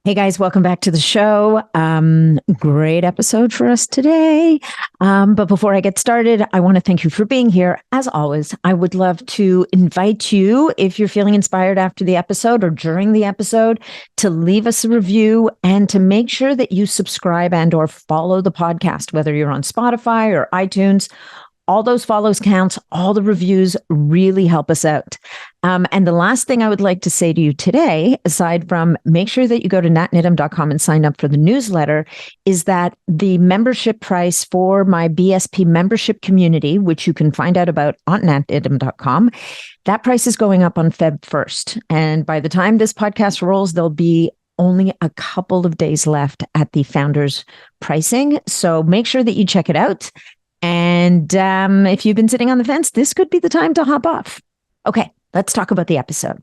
Hey guys, welcome back to the show. Great episode for us today. But before I get started, I want to thank you for being here. As always, I would love to invite you, if you're feeling inspired after the episode or during the episode, to leave us a review and to make sure that you subscribe and or follow the podcast, whether you're on Spotify or iTunes. All those follows counts, all the reviews really help us out. And the last thing I would like to say to you today, aside from make sure that you go to natnidham.com and sign up for the newsletter, is that the membership price for my BSP membership community, which you can find out about on natnidham.com, that price is going up on Feb 1st. And by the time this podcast rolls, there'll be only a couple of days left at the founder's pricing. So make sure that you check it out. And if you've been sitting on the fence, this could be the time to hop off. Okay, let's talk about the episode.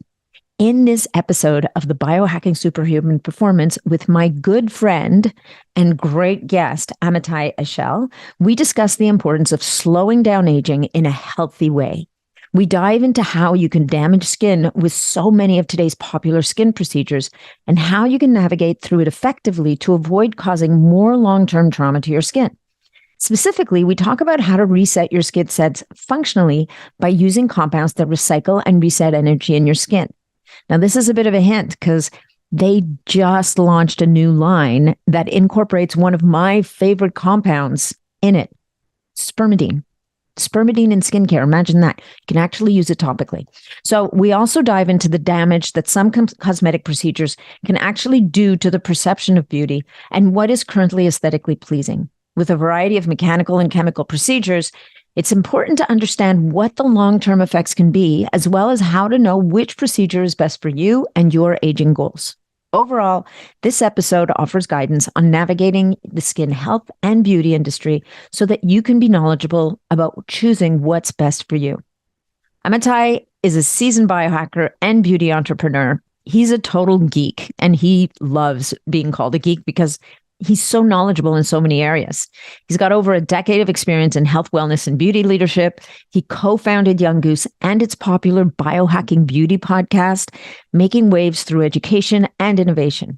In this episode of the Biohacking Superhuman Performance with my good friend and great guest, Amitay Eshel, we discuss the importance of slowing down aging in a healthy way. We dive into how you can damage skin with so many of today's popular skin procedures and how you can navigate through it effectively to avoid causing more long-term trauma to your skin. Specifically, we talk about how to reset your skin sets functionally by using compounds that recycle and reset energy in your skin. Now, this is a bit of a hint because they just launched a new line that incorporates one of my favorite compounds in it, spermidine. Spermidine in skincare. Imagine that. You can actually use it topically. So we also dive into the damage that some cosmetic procedures can actually do to the perception of beauty and what is currently aesthetically pleasing. With a variety of mechanical and chemical procedures, it's important to understand what the long-term effects can be, as well as how to know which procedure is best for you and your aging goals. Overall, this episode offers guidance on navigating the skin health and beauty industry so that you can be knowledgeable about choosing what's best for you. Amitay is a seasoned biohacker and beauty entrepreneur. He's a total geek, and he loves being called a geek because he's so knowledgeable in so many areas. He's got over a decade of experience in health, wellness, and beauty leadership. He co-founded Young Goose and its popular Biohacking Beauty podcast, making waves through education and innovation.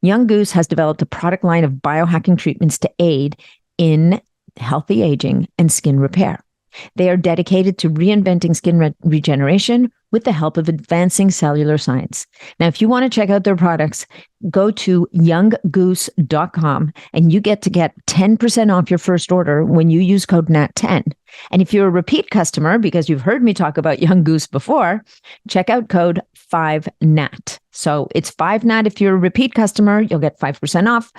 Young Goose has developed a product line of biohacking treatments to aid in healthy aging and skin repair. They are dedicated to reinventing skin regeneration with the help of advancing cellular science. Now, if you want to check out their products, go to younggoose.com and you get 10% off your first order when you use code NAT10. And if you're a repeat customer, because you've heard me talk about Young Goose before, check out code 5NAT. So it's 5NAT if you're a repeat customer, you'll get 5% off.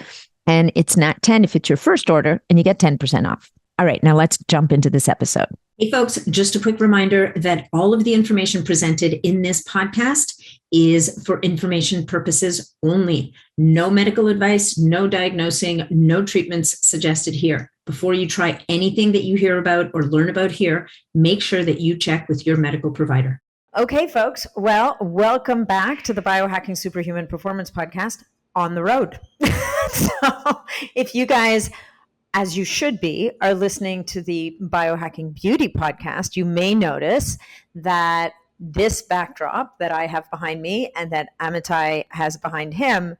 And it's NAT10 if it's your first order, and you get 10% off. All right, now let's jump into this episode. Hey, folks, just a quick reminder that all of the information presented in this podcast is for information purposes only. No medical advice, no diagnosing, no treatments suggested here. Before you try anything that you hear about or learn about here, make sure that you check with your medical provider. Okay, folks. Well, welcome back to the Biohacking Superhuman Performance podcast on the road. So if you guys, as you should be, are listening to the Biohacking Beauty podcast, you may notice that this backdrop that I have behind me and that Amitay has behind him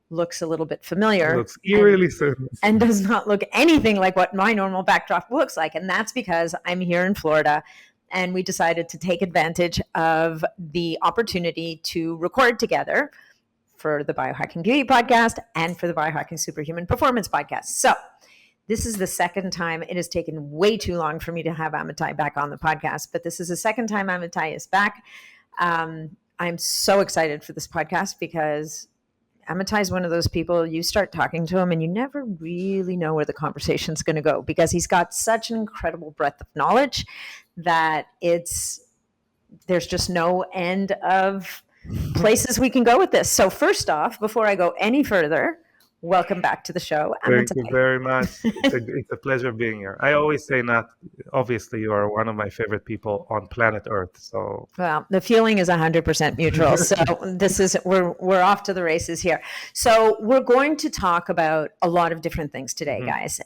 looks a little bit familiar. It looks eerily similar. And does not look anything like what my normal backdrop looks like. And that's because I'm here in Florida and we decided to take advantage of the opportunity to record together for the Biohacking Beauty podcast and for the Biohacking Superhuman Performance podcast. So this is the second time. It has taken way too long for me to have Amitay back on the podcast, but this is the second time Amitay is back. I'm so excited for this podcast because Amitay is one of those people, you start talking to him and you never really know where the conversation's going to go because he's got such an incredible breadth of knowledge that there's just no end of places we can go with this. So first off, before I go any further, welcome back to the show. Thank you very much. It's a pleasure being here. I always say, Nat, obviously you are one of my favorite people on planet Earth. So well, the feeling is 100% mutual. So we're off to the races here. So we're going to talk about a lot of different things today, guys.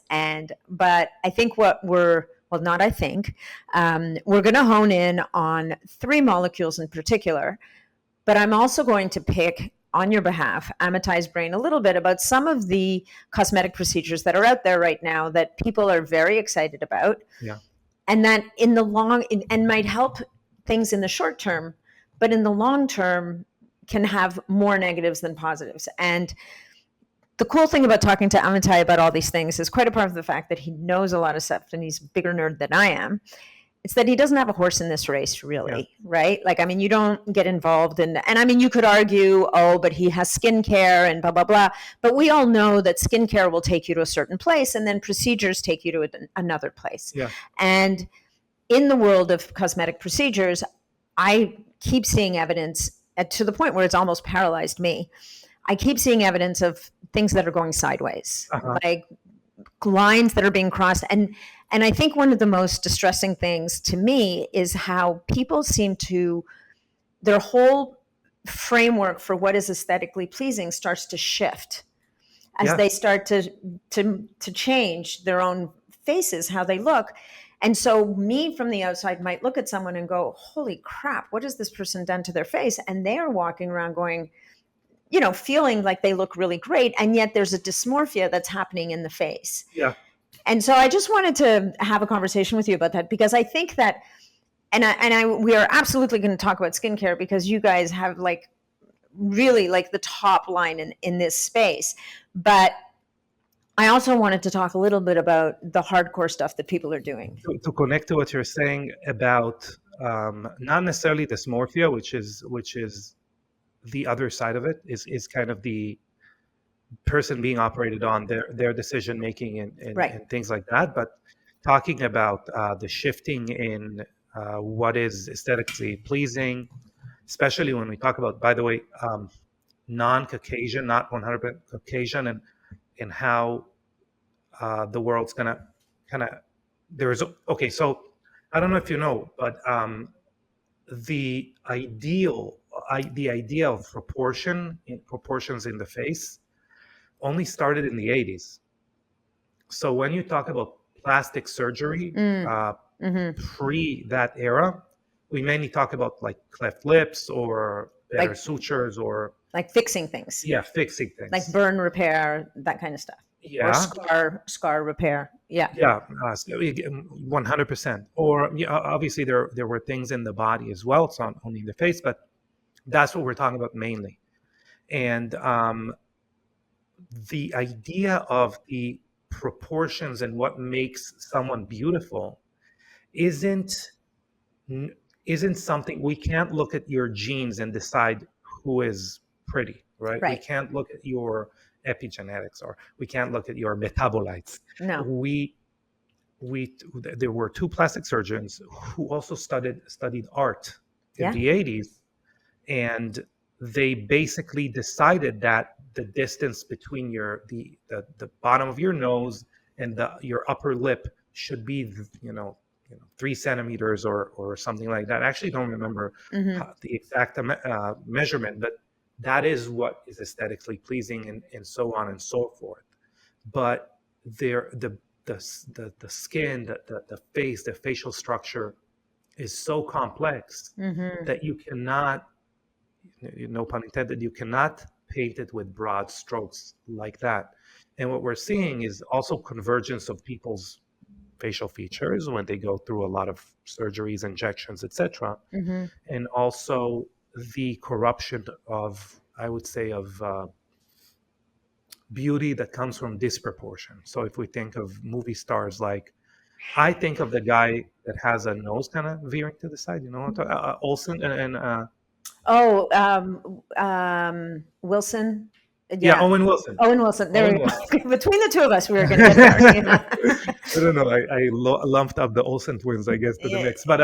But I think we're going to hone in on three molecules in particular. But I'm also going to pick on your behalf, Amitay's brain a little bit about some of the cosmetic procedures that are out there right now that people are very excited about. Yeah. And that in the long and might help things in the short term, but in the long term can have more negatives than positives. And the cool thing about talking to Amitay about all these things is, quite apart from the fact that he knows a lot of stuff and he's a bigger nerd than I am, it's that he doesn't have a horse in this race, really, right? Like, I mean, you don't get involved in, and I mean, you could argue, oh, but he has skincare and blah, blah, blah. But we all know that skincare will take you to a certain place and then procedures take you to another place. Yeah. And in the world of cosmetic procedures, I keep seeing evidence to the point where it's almost paralyzed me. I keep seeing evidence of things that are going sideways, like lines that are being crossed. And I think one of the most distressing things to me is how people seem to, their whole framework for what is aesthetically pleasing starts to shift as they start to change their own faces, how they look. And so me from the outside might look at someone and go, holy crap, what has this person done to their face? And they are walking around going, you know, feeling like they look really great. And yet there's a dysmorphia that's happening in the face. Yeah. And so I just wanted to have a conversation with you about that, because I think that, we are absolutely going to talk about skincare because you guys have like really like the top line in this space. But I also wanted to talk a little bit about the hardcore stuff that people are doing. To connect to what you're saying about not necessarily dysmorphia, which is the other side of it, is kind of the person being operated on, their decision making and things like that. But talking about the shifting in what is aesthetically pleasing, especially when we talk about, by the way, non-Caucasian, not 100% Caucasian, and how the world's gonna kind of, okay, so I don't know if you know, but the idea of proportions in the face only started in the 80s. So when you talk about plastic surgery, pre that era, we mainly talk about like cleft lips or better sutures, or like fixing things. Yeah, fixing things. Like burn repair, that kind of stuff. Yeah. Or scar repair. Yeah. Yeah, 100%. Or obviously there were things in the body as well. It's not only in the face, but that's what we're talking about mainly. And the idea of the proportions and what makes someone beautiful isn't something, we can't look at your genes and decide who is pretty, right? We can't look at your epigenetics, or we can't look at your metabolites. No. There were two plastic surgeons who also studied art in the 80s, and they basically decided that the distance between the bottom of your nose and your upper lip should be 3 centimeters or something like that. I actually don't remember the exact measurement, but that is what is aesthetically pleasing, and so on and so forth. But the skin, the face, the facial structure is so complex that you cannot, no pun intended, you cannot paint it with broad strokes like that. And what we're seeing is also convergence of people's facial features when they go through a lot of surgeries, injections, etc. And also the corruption of, I would say, of beauty that comes from disproportion. So if we think of movie stars, like I think of the guy that has a nose kind of veering to the side, Olsen and Wilson. Yeah, Owen Wilson. Owen Wilson. There we go. Between the two of us, we were going to get there. I don't know. I lumped up the Olsen twins, I guess, to the mix. But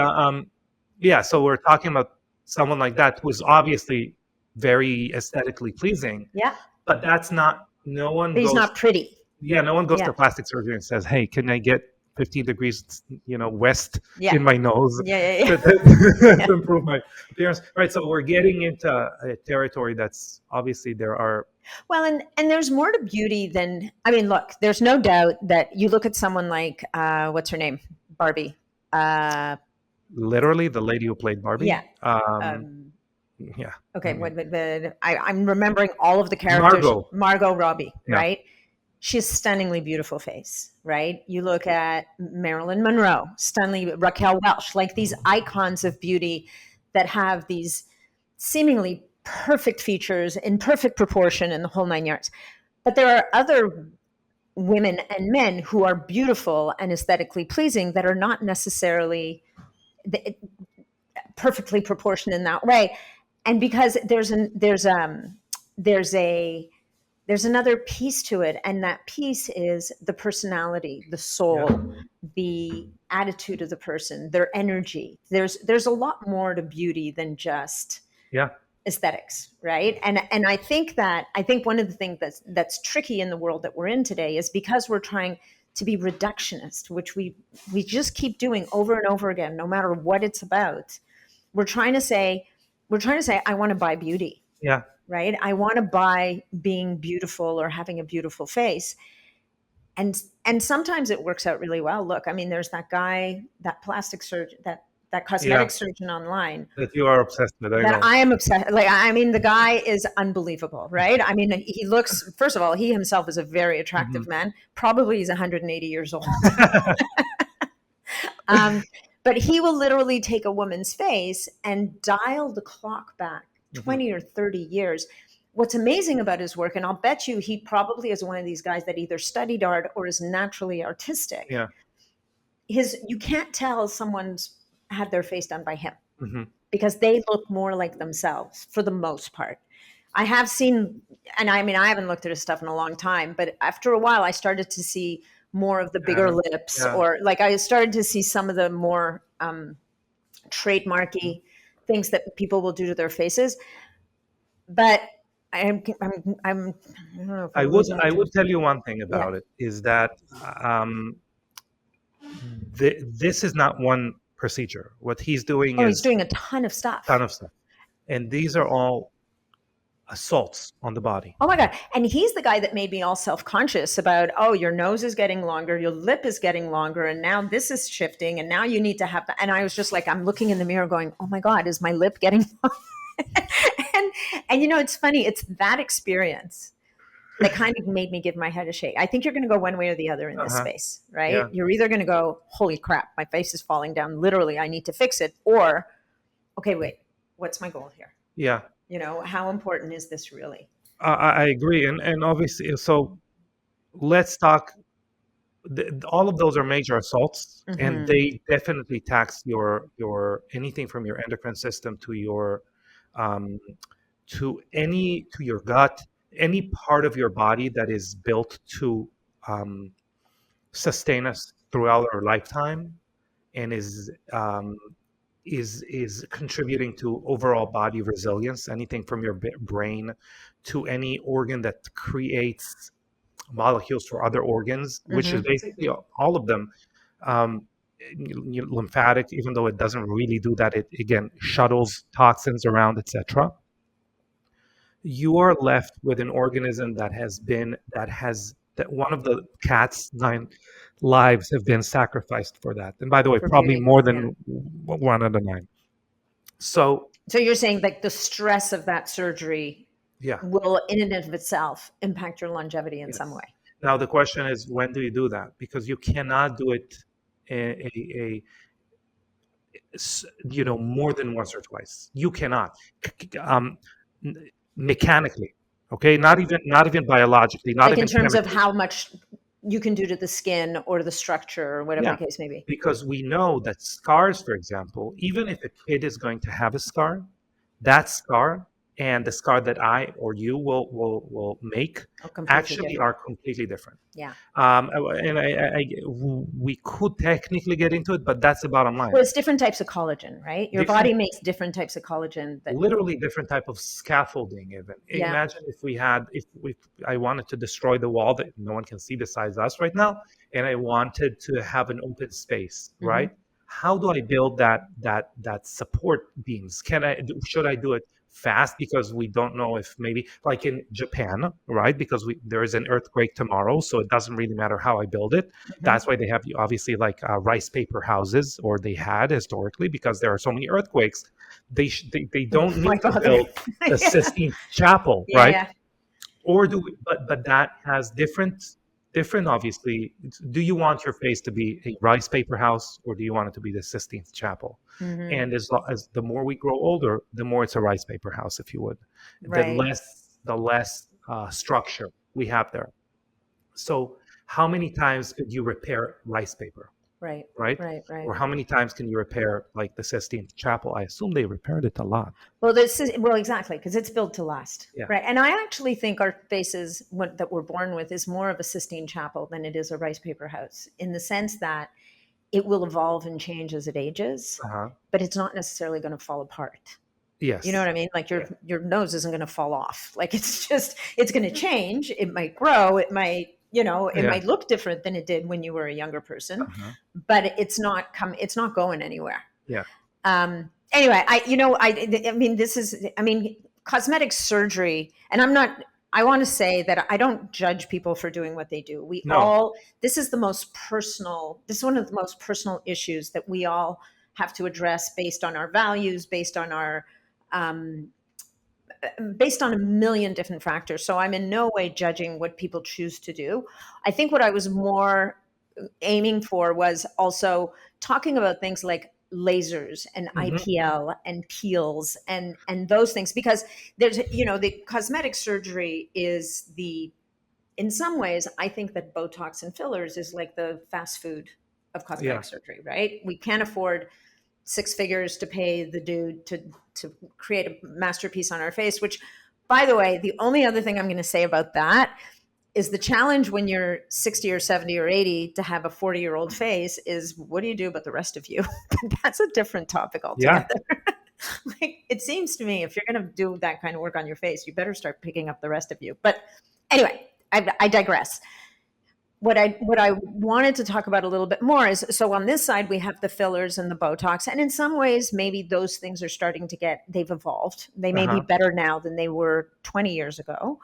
so we're talking about someone like that who is obviously very aesthetically pleasing. Yeah. But that's not, he's not pretty. Yeah, no one goes to plastic surgery and says, hey, can I get 15 degrees, west in my nose to improve my appearance? Right. So we're getting into a territory that's obviously there are. Well, and there's more to beauty than, I mean, look, there's no doubt that you look at someone like, what's her name? Barbie. Literally the lady who played Barbie. Yeah. Yeah. Okay, I'm remembering all of the characters. Margot Robbie, right? She has stunningly beautiful face, right? You look at Marilyn Monroe, stunningly, Raquel Welch, like these icons of beauty that have these seemingly perfect features in perfect proportion in the whole 9 yards. But there are other women and men who are beautiful and aesthetically pleasing that are not necessarily perfectly proportioned in that way. And because there's another piece to it, and that piece is the personality, the soul, the attitude of the person, their energy. There's a lot more to beauty than just aesthetics, right? And I think one of the things that's tricky in the world that we're in today is because we're trying to be reductionist, which we just keep doing over and over again, no matter what it's about. We're trying to say, I want to buy beauty. Yeah. Right? I want to buy being beautiful or having a beautiful face. And sometimes it works out really well. Look, I mean, there's that guy, that plastic surgeon, that cosmetic surgeon online that you are obsessed with. I am obsessed. Like, I mean, the guy is unbelievable, right? I mean, he looks, first of all, he himself is a very attractive man. Probably he's 180 years old. But he will literally take a woman's face and dial the clock back 20 or 30 years. What's amazing about his work, and I'll bet you he probably is one of these guys that either studied art or is naturally artistic. Yeah. You can't tell someone's had their face done by him because they look more like themselves for the most part. I have seen, and I mean, I haven't looked at his stuff in a long time, but after a while I started to see more of the bigger lips, or like I started to see some of the more trademarky things that people will do to their faces. But I don't know. I would tell you one thing about it is that this is not one procedure. What he's doing is he's doing a ton of stuff. And these are all assaults on the body. Oh my God. And he's the guy that made me all self-conscious about, oh, your nose is getting longer, your lip is getting longer, and now this is shifting, and now you need to have that. And I was just like, I'm looking in the mirror going, oh my God, is my lip getting and you know, it's funny, it's that experience that kind of made me give my head a shake. I think you're going to go one way or the other in this space, right? Yeah. You're either going to go, holy crap, my face is falling down, literally, I need to fix it, or, okay, wait, what's my goal here? Yeah. You know, how important is this really? I agree. And obviously, so let's talk. All of those are major assaults, and they definitely tax your anything from your endocrine system to your to your gut, any part of your body that is built to sustain us throughout our lifetime, and is contributing to overall body resilience, anything from your brain to any organ that creates molecules for other organs, which is basically all of them. Lymphatic, even though it doesn't really do that, it again shuttles toxins around, etc. You are left with an organism that one of the cat's 9 lives have been sacrificed for that. And by the way, probably more than 1 out of 9. So you're saying like the stress of that surgery will in and of itself impact your longevity in some way. Now the question is, when do you do that? Because you cannot do it more than once or twice. You cannot mechanically, okay, not even biologically, not like even in terms of how much you can do to the skin or the structure or whatever the case may be. Because we know that scars, for example, even if a kid is going to have a scar, that scar and the scar that I or you will make actually are completely different. Yeah. And we could technically get into it, but that's the bottom line. Well, it's different types of collagen, right? Your body makes different types of collagen. Literally different type of scaffolding even. Yeah. Imagine if I wanted to destroy the wall that no one can see besides us right now, and I wanted to have an open space, right? How do I build that support beams? Should I do it fast because we don't know if maybe like in Japan, right? Because there is an earthquake tomorrow, so it doesn't really matter how I build it. That's why they have obviously like rice paper houses, or they had historically, because there are so many earthquakes. They don't Why need to bother? build the Sistine Chapel, Yeah, right? yeah. Or do we, but that has different obviously. Do you want your face to be a rice paper house, or do you want it to be the Sistine Chapel? And as the more we grow older, the more it's a rice paper house, if you would. The Right, less structure we have there. So how many times could you repair rice paper, right, right? right, right. Or how many times can you repair like the Sistine Chapel? I assume they repaired it a lot. Well, this is well exactly because it's built to last, Yeah. right? And I actually think our faces that we're born with is more of a Sistine Chapel than it is a rice paper house, in the sense that it will evolve and change as it ages, but it's not necessarily going to fall apart. Yes. You know what I mean? Like your nose isn't going to fall off. Like it's going to change. It might grow. It might, it might look different than it did when you were a younger person, but it's not going anywhere. Yeah. Anyway, I mean, cosmetic surgery, and I want to say that I don't judge people for doing what they do. This is one of the most personal issues that we all have to address based on our values, based on a million different factors. So I'm in no way judging what people choose to do. I think what I was more aiming for was also talking about things like lasers and IPL and peels and those things, because there's, the cosmetic surgery is in some ways, I think that Botox and fillers is like the fast food of cosmetic surgery, right? We can't afford 6 figures to pay the dude to create a masterpiece on our face, which, by the way, the only other thing I'm going to say about that is the challenge when you're 60 or 70 or 80 to have a 40-year-old face is, what do you do about the rest of you? That's a different topic altogether. Yeah. Like, it seems to me if you're going to do that kind of work on your face, you better start picking up the rest of you. But anyway, I digress. What I wanted to talk about a little bit more is, so on this side, we have the fillers and the Botox. And in some ways, maybe those things are starting to they've evolved. They may be better now than they were 20 years ago.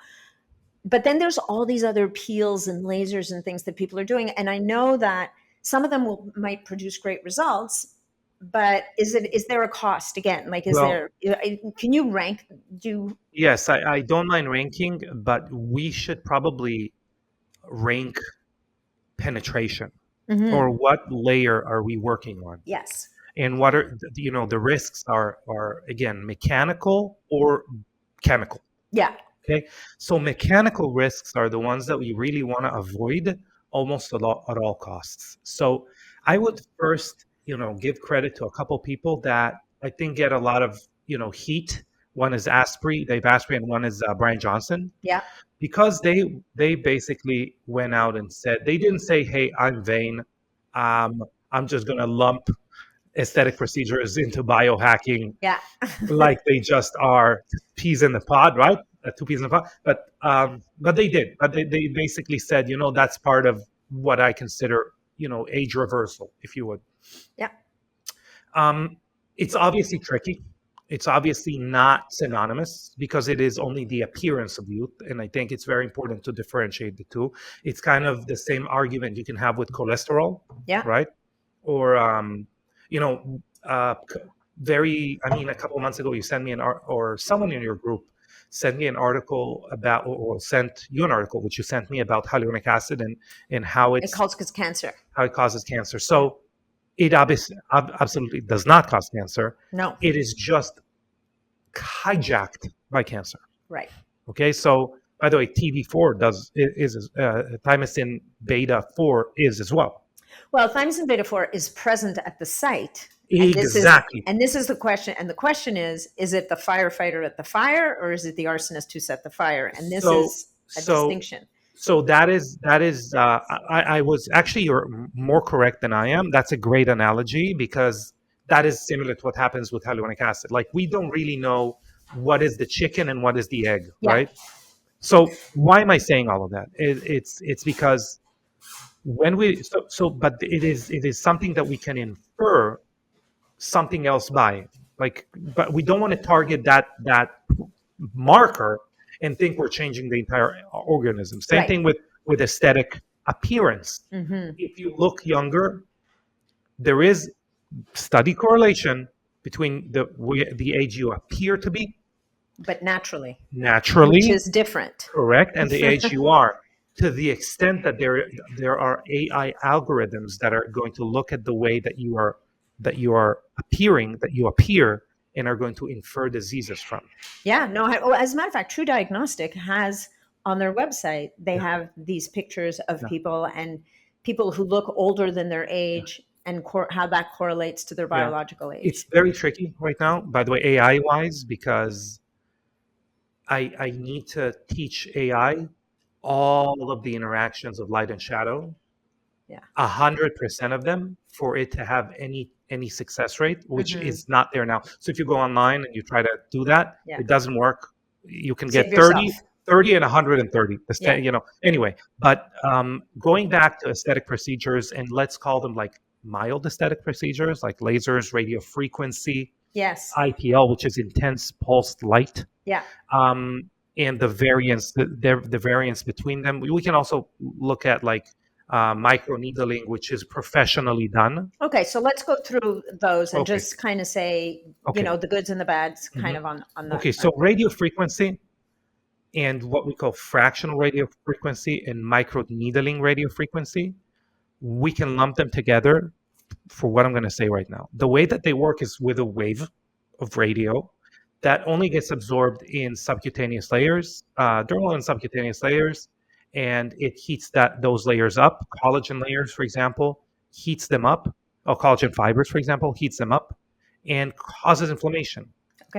But then there's all these other peels and lasers and things that people are doing. And I know that some of them might produce great results, but is there a cost again? Like, can you rank? Yes, I don't mind ranking, but we should probably rank penetration, or what layer are we working on? Yes. And what are, the risks are again, mechanical or chemical. Yeah. Okay. So mechanical risks are the ones that we really want to avoid almost at all costs. So I would first, give credit to a couple people that I think get a lot of, heat. One is Dave Asprey, and one is Brian Johnson. Yeah. Because they basically went out and said, they didn't say, hey, I'm vain. I'm just going to lump aesthetic procedures into biohacking. Yeah. Like they just are peas in the pod, right? 2 peas in the pod. But they did. But they basically said, that's part of what I consider, age reversal, if you would. Yeah. It's obviously tricky. It's obviously not synonymous because it is only the appearance of youth. And I think it's very important to differentiate the two. It's kind of the same argument you can have with cholesterol, right? Or, a couple of months ago, you sent me or someone in your group sent me an article about, or sent you an article, which you sent me about hyaluronic acid and how it causes cancer. How it causes cancer. So it absolutely does not cause cancer. No. It is just hijacked by cancer. Right. Okay. So, by the way, TV4 is thymosin beta 4 is as well. Well, thymosin beta 4 is present at the site. Exactly. And this is the question. And the question is it the firefighter at the fire, or is it the arsonist who set the fire? And this is a distinction. So that is I was actually, you're more correct than I am. That's a great analogy, because that is similar to what happens with hyaluronic acid. Like, we don't really know what is the chicken and what is the egg, right? So why am I saying all of that? It's because when but it is something that we can infer something else by. but we don't want to target that marker and think we're changing the entire organism. Same thing with aesthetic appearance. If you look younger, there is study correlation between the age you appear to be, but naturally, which is different, correct, and the age you are. To the extent that there are AI algorithms that are going to look at the way that you are appearing, that you appear, and are going to infer diseases from. Yeah, no. As a matter of fact, True Diagnostic has on their website, they have these pictures of people and people who look older than their age and how that correlates to their biological age. It's very tricky right now, by the way, AI wise, because I need to teach AI all of the interactions of light and shadow, 100% of them, for it to have any success rate, which is not there now. So if you go online and you try to do that, it doesn't work. You can get 30 and 130. Anyway, but going back to aesthetic procedures, and let's call them like mild aesthetic procedures, like lasers, radio frequency, IPL, which is intense pulsed light. And the variance, the variance between them. We can also look at like microneedling, which is professionally done. Okay, so let's go through those and just kind of say, the goods and the bads, kind of on the. Okay, so radio frequency and what we call fractional radio frequency and microneedling radio frequency, we can lump them together for what I'm going to say right now. The way that they work is with a wave of radio that only gets absorbed in subcutaneous layers, dermal and subcutaneous layers, and it heats those layers up. Collagen layers, for example, heats them up. Collagen fibers, for example, heats them up and causes inflammation,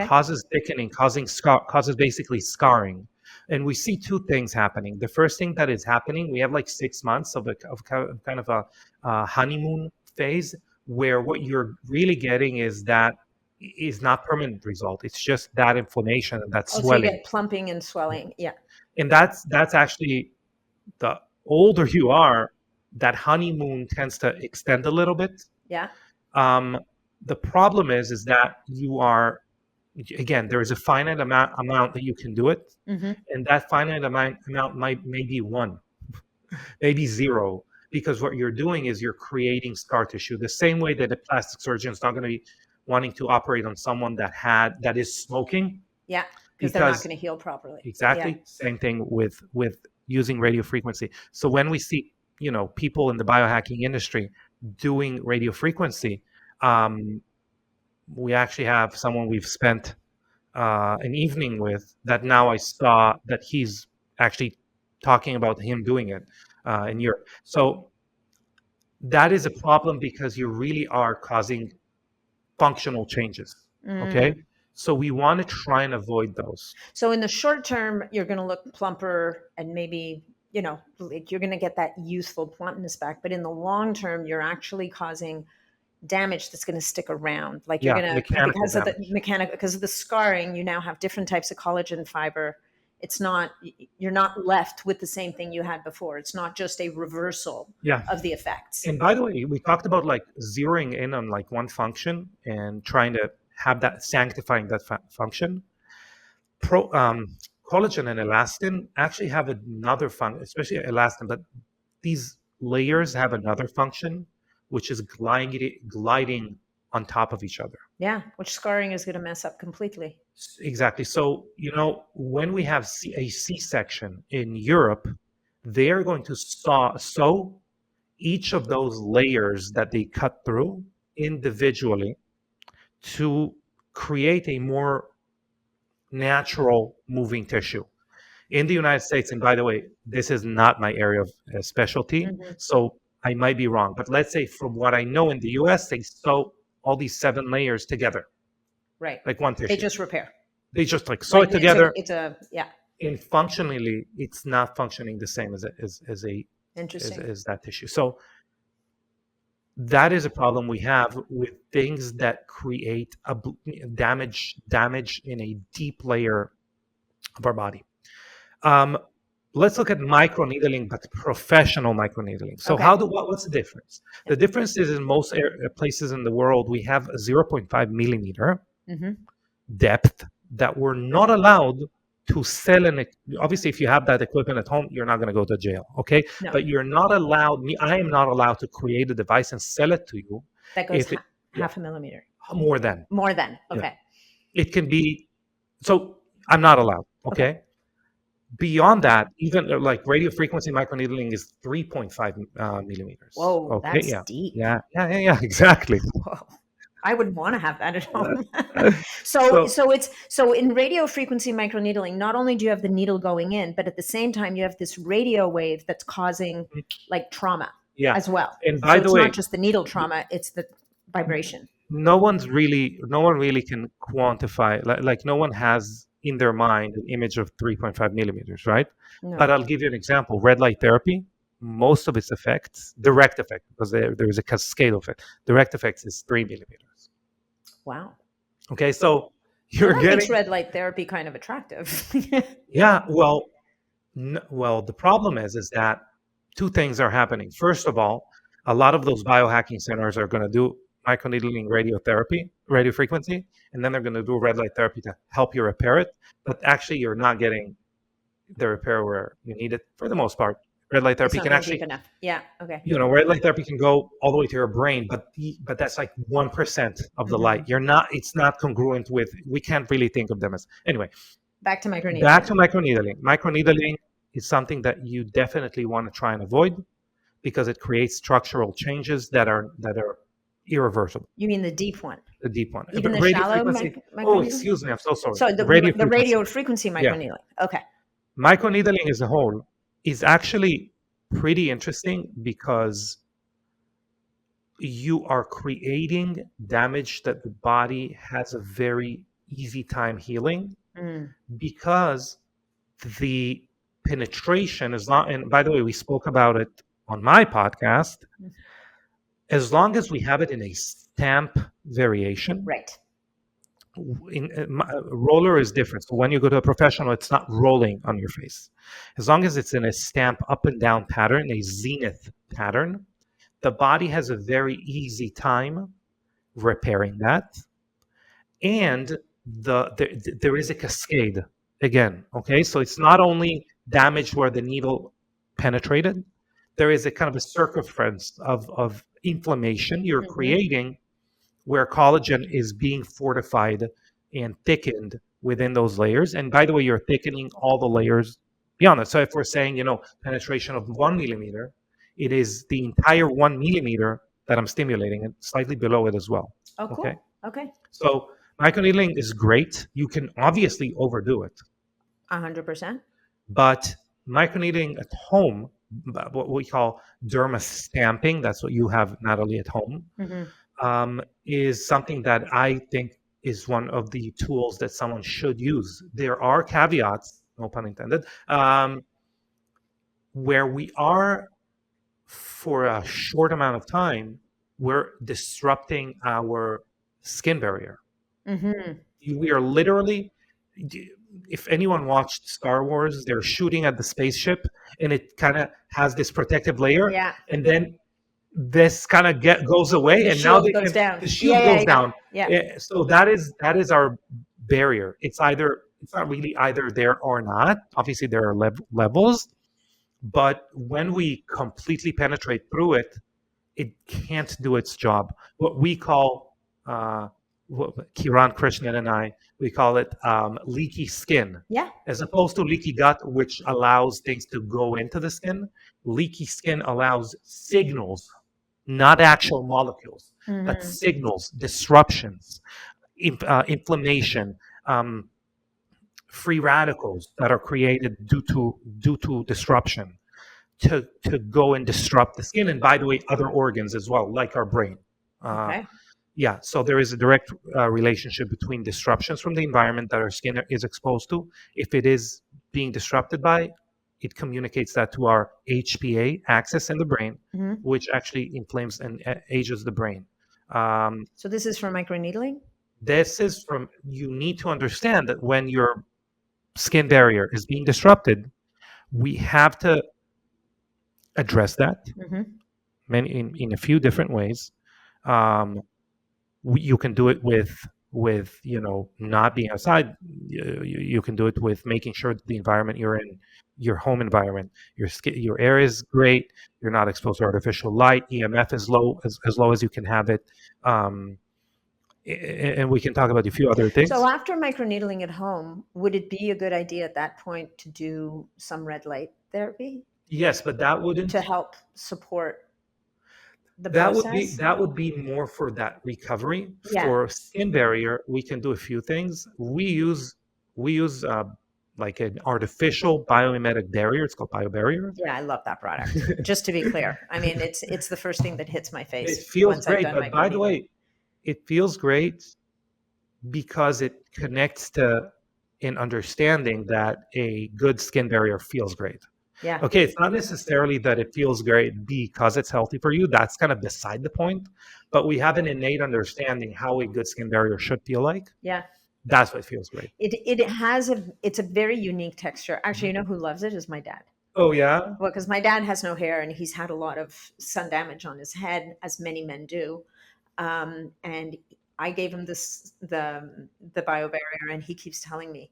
causes thickening, causes basically scarring. And we see two things happening. The first thing that is happening, we have like 6 months of kind of a honeymoon phase, where what you're really getting is not permanent result. It's just that inflammation and that swelling. So you get plumping and swelling, And that's actually, the older you are, that honeymoon tends to extend a little bit. The problem is that you are, again, there is a finite amount that you can do it, and that finite amount may be 1, maybe 0, because what you're doing is you're creating scar tissue. The same way that a plastic surgeon is not going to be wanting to operate on someone that is smoking. Because they're not going to heal properly. Exactly. Same thing with using radio frequency. So when we see, people in the biohacking industry doing radio frequency, we actually have someone we've spent an evening with that now I saw that he's actually talking about him doing it in Europe. So that is a problem because you really are causing functional changes. Okay. So we want to try and avoid those. So in the short term, you're going to look plumper and maybe, like you're going to get that youthful plumpness back. But in the long term, you're actually causing damage that's going to stick around. Like you're going to, because of the scarring, you now have different types of collagen fiber. You're not left with the same thing you had before. It's not just a reversal of the effects. And by the way, we talked about like zeroing in on like one function and trying to have that, sanctifying that function. Collagen and elastin actually have another function, especially elastin, but these layers have another function, which is gliding on top of each other. Which scarring is going to mess up completely. Exactly. So, when we have a C-section in Europe, they are going to sew each of those layers that they cut through individually to create a more natural moving tissue. In the United States, and by the way, this is not my area of specialty, so I might be wrong, but let's say from what I know in the US, they sew all these 7 layers together. Right. Like one tissue. They just repair. They just like sew it together. Yeah. And functionally, it's not functioning the same as that tissue. So that is a problem we have with things that create a damage in a deep layer of our body. Let's look at microneedling, but professional microneedling. So what's the difference? The difference is in most places in the world, we have a 0.5 millimeter depth that we're not allowed to sell. And obviously, if you have that equipment at home, you're not going to go to jail, okay? No. But you're not allowed, I am not allowed to create a device and sell it to you. That goes half a millimeter. More than. Okay. Yeah. It can be, so I'm not allowed, okay? Beyond that, even like radio frequency microneedling is 3.5 millimeters. Whoa, okay? that's deep. Yeah, exactly. Whoa. I would want to have that at home. So in radio frequency microneedling, not only do you have the needle going in, but at the same time you have this radio wave that's causing like trauma as well. And by the way, it's not just the needle trauma, it's the vibration. No one really can quantify, like no one has in their mind an image of 3.5 millimeters, right? No. But I'll give you an example. Red light therapy, most of its effects, direct effect, because there is a cascade effect. Direct effects is 3 millimeters. Wow. Okay, so you're that getting makes red light therapy kind of attractive. Yeah, well, the problem is that two things are happening. First of all, a lot of those biohacking centers are going to do microneedling radiotherapy, radio frequency, and then they're going to do red light therapy to help you repair it. But actually, you're not getting the repair where you need it for the most part. Red light therapy can actually, red light therapy can go all the way to your brain, but that's like 1% of the light. It's not congruent with. We can't really think of them as anyway. Back to microneedling. Microneedling is something that you definitely want to try and avoid because it creates structural changes that are irreversible. You mean the deep one? The deep one. Even the shallow microneedling? Oh, excuse me. I'm so sorry. So the radio frequency microneedling. Yeah. Okay. Microneedling as a whole is actually pretty interesting because you are creating damage that the body has a very easy time healing because the penetration is not, and by the way, we spoke about it on my podcast, as long as we have it in a stamp variation. Right. Roller is different. So when you go to a professional, it's not rolling on your face. As long as it's in a stamp up and down pattern, a zenith pattern, the body has a very easy time repairing that. And there is a cascade again. Okay, so it's not only damage where the needle penetrated. There is a kind of a circumference of inflammation you're creating where collagen is being fortified and thickened within those layers. And by the way, you're thickening all the layers beyond that. So if we're saying, penetration of 1 millimeter, it is the entire 1 millimeter that I'm stimulating and slightly below it as well. Oh, cool. Okay. So microneedling is great. You can obviously overdo it. 100%. But microneedling at home, what we call derma stamping, that's what you have, Natalie, at home, is something that I think is one of the tools that someone should use. There are caveats, no pun intended, where we are, for a short amount of time, we're disrupting our skin barrier. We are literally, if anyone watched Star Wars, they're shooting at the spaceship and it kind of has this protective layer. Yeah. And then this kind of goes away, and now the shield goes down. Yeah. So that is our barrier. It's not really either there or not. Obviously, there are levels, but when we completely penetrate through it, it can't do its job. What we call, Kiran Krishnan and I, we call it leaky skin. Yeah. As opposed to leaky gut, which allows things to go into the skin. Leaky skin allows signals, not actual molecules, but signals, disruptions, inflammation, free radicals that are created due to disruption to go and disrupt the skin. And by the way, other organs as well, like our brain. Okay. Yeah, so there is a direct relationship between disruptions from the environment that our skin is exposed to. If it is being disrupted by, it communicates that to our HPA axis in the brain, which actually inflames and ages the brain. So this is for microneedling? You need to understand that when your skin barrier is being disrupted, we have to address that in a few different ways. You can do it with with, not being outside. You can do it with making sure that the environment you're in, your home environment, your air is great. You're not exposed to artificial light. EMF is low, as low as you can have it. And we can talk about a few other things. So after microneedling at home, would it be a good idea at that point to do some red light therapy? Yes, but that wouldn't to help support the that process? that would be more for that recovery. Yeah. For skin barrier, we can do a few things. We use like an artificial biomimetic barrier. It's called BioBarrier. Yeah, I love that product. Just to be clear, I mean, it's the first thing that hits my face. It feels great, but by the way, it feels great because it connects to an understanding that a good skin barrier feels great. Yeah. Okay, it's not necessarily that it feels great because it's healthy for you. That's kind of beside the point. But we have an innate understanding how a good skin barrier should feel like. Yeah. That's what feels great. It's a very unique texture. Actually, you know who loves it is my dad. Oh, yeah? Well, because my dad has no hair and he's had a lot of sun damage on his head, as many men do. And I gave him the BioBarrier, and he keeps telling me,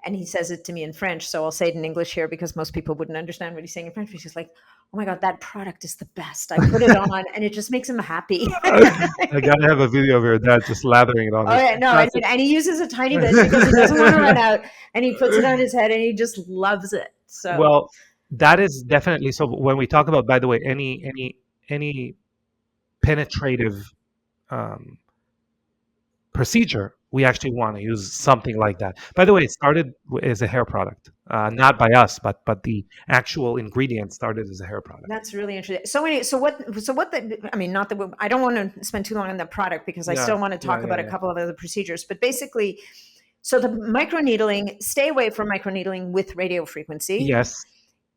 and he says it to me in French, so I'll say it in English here because most people wouldn't understand what he's saying in French. He's just like, "Oh my God, that product is the best. I put it on, and it just makes him happy." I gotta have a video of your dad just lathering it on. Oh yeah, no, and he uses a tiny bit because he doesn't want to run out, and he puts it on his head, and he just loves it. So well, that is definitely so. When we talk about, by the way, any penetrative procedure, we actually want to use something like that. By the way, it started as a hair product, not by us, but the actual ingredient started as a hair product. That's really interesting. I mean, not that I don't want to spend too long on the product because I still want to talk about a couple of other procedures, but basically, so the microneedling, stay away from microneedling with radio frequency. Yes.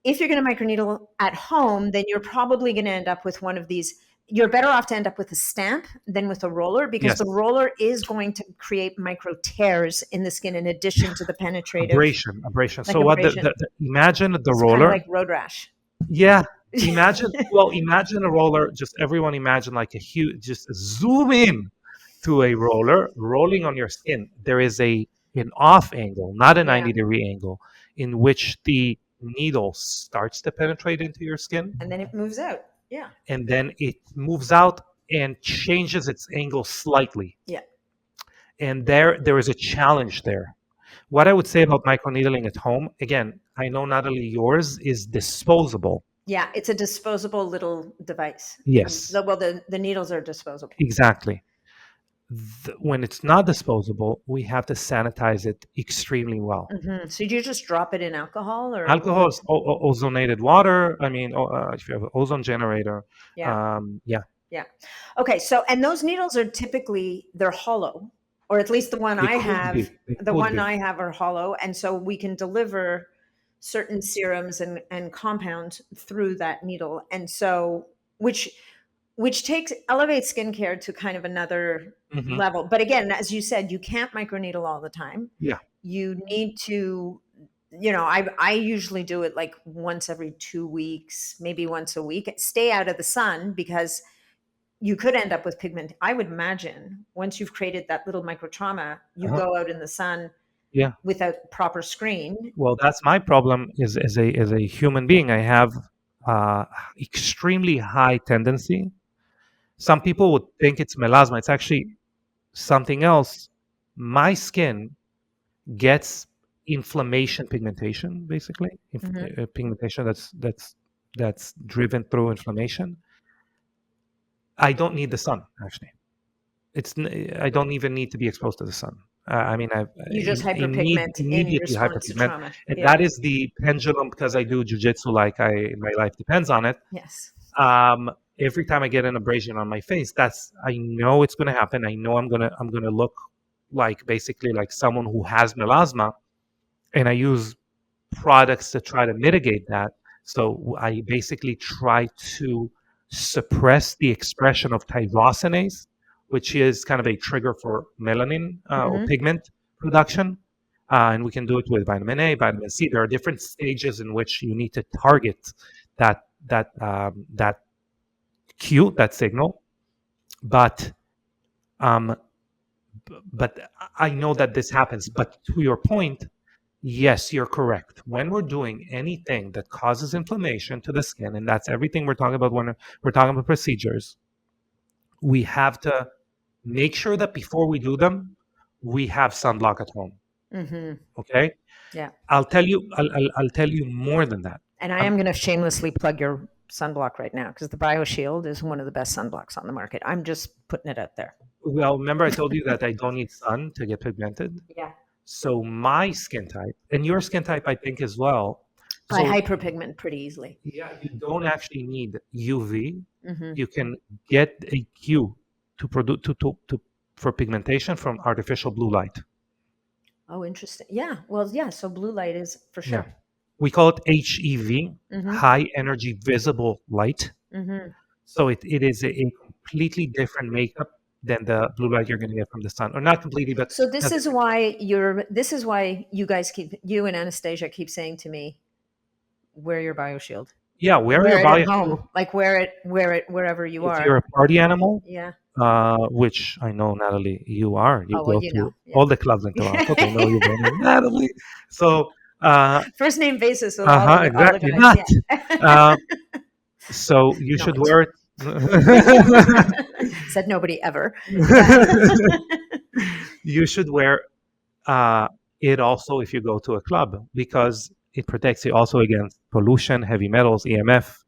If you're going to microneedle at home, then you're probably going to end up with one of these. You're better off to end up with a stamp than with a roller, because the roller is going to create micro tears in the skin in addition to the penetrative abrasion. Like so what imagine the roller, kind of like road rash. Yeah. Imagine a roller. Just everyone imagine like a huge, just zoom in to a roller rolling on your skin. There is an off angle, not a 90-degree angle, in which the needle starts to penetrate into your skin. And then it moves out. Yeah. And then it moves out and changes its angle slightly. Yeah. And there is a challenge there. What I would say about microneedling at home, again, I know Natalie, yours is disposable. Yeah, it's a disposable little device. Yes. Well, the needles are disposable. Exactly. When it's not disposable, we have to sanitize it extremely well. Mm-hmm. So you just drop it in alcohol, or alcohol is ozonated water. I mean, if you have an ozone generator. Yeah. Okay. So, and those needles are typically, they're hollow, or at least the one I have. I have are hollow, and so we can deliver certain serums and compounds through that needle, and so which elevates skincare to kind of another level. But again, as you said, you can't microneedle all the time. Yeah. You need to, I usually do it like once every 2 weeks, maybe once a week. Stay out of the sun, because you could end up with pigment. I would imagine once you've created that little microtrauma, you go out in the sun without proper screen. Well, that's my problem is as a human being. I have extremely high tendency. Some people would think it's melasma. It's actually something else. My skin gets inflammation pigmentation, basically. Pigmentation that's driven through inflammation. I don't need the sun, actually. I don't even need to be exposed to the sun. You just hyperpigment immediately hyperpigment. And that is the pendulum, because I do jujitsu, my life depends on it. Yes. Every time I get an abrasion on my face, I know it's going to happen. I know I'm going to look basically like someone who has melasma, and I use products to try to mitigate that. So I basically try to suppress the expression of tyrosinase, which is kind of a trigger for melanin or pigment production. And we can do it with vitamin A, vitamin C. There are different stages in which you need to target that cue, that signal. But but I know that this happens. But to your point, yes, you're correct. When we're doing anything that causes inflammation to the skin, and that's everything we're talking about when we're talking about procedures, we have to make sure that before we do them, we have sunblock at home. Okay. Yeah. I'll tell you more than that. And I am going to shamelessly plug your sunblock right now, because the BioShield is one of the best sunblocks on the market. I'm just putting it out there. Well, remember I told you that I don't need sun to get pigmented? Yeah. So my skin type, and your skin type, I think as well. I hyperpigment pretty easily. Yeah, you don't actually need UV. You can get a cue to produce for pigmentation from artificial blue light. Oh, interesting. Yeah. Well, yeah. So blue light is for sure. Yeah. We call it HEV, high energy visible light. So it is a completely different makeup than the blue light you're going to get from the sun, or not completely, but so this is why you guys you and Anastasia keep saying to me, wear your BioShield. Yeah, wear your BioShield home, like wear it wherever you are. If you're a party animal, yeah. Which I know, Natalie, you are. You go to yeah. all the clubs in Toronto. They know you're Natalie. So first name basis. With exactly. All the guys. Not. So you should wear it. Said nobody ever. You should wear it also if you go to a club, because it protects you also against pollution, heavy metals, EMF,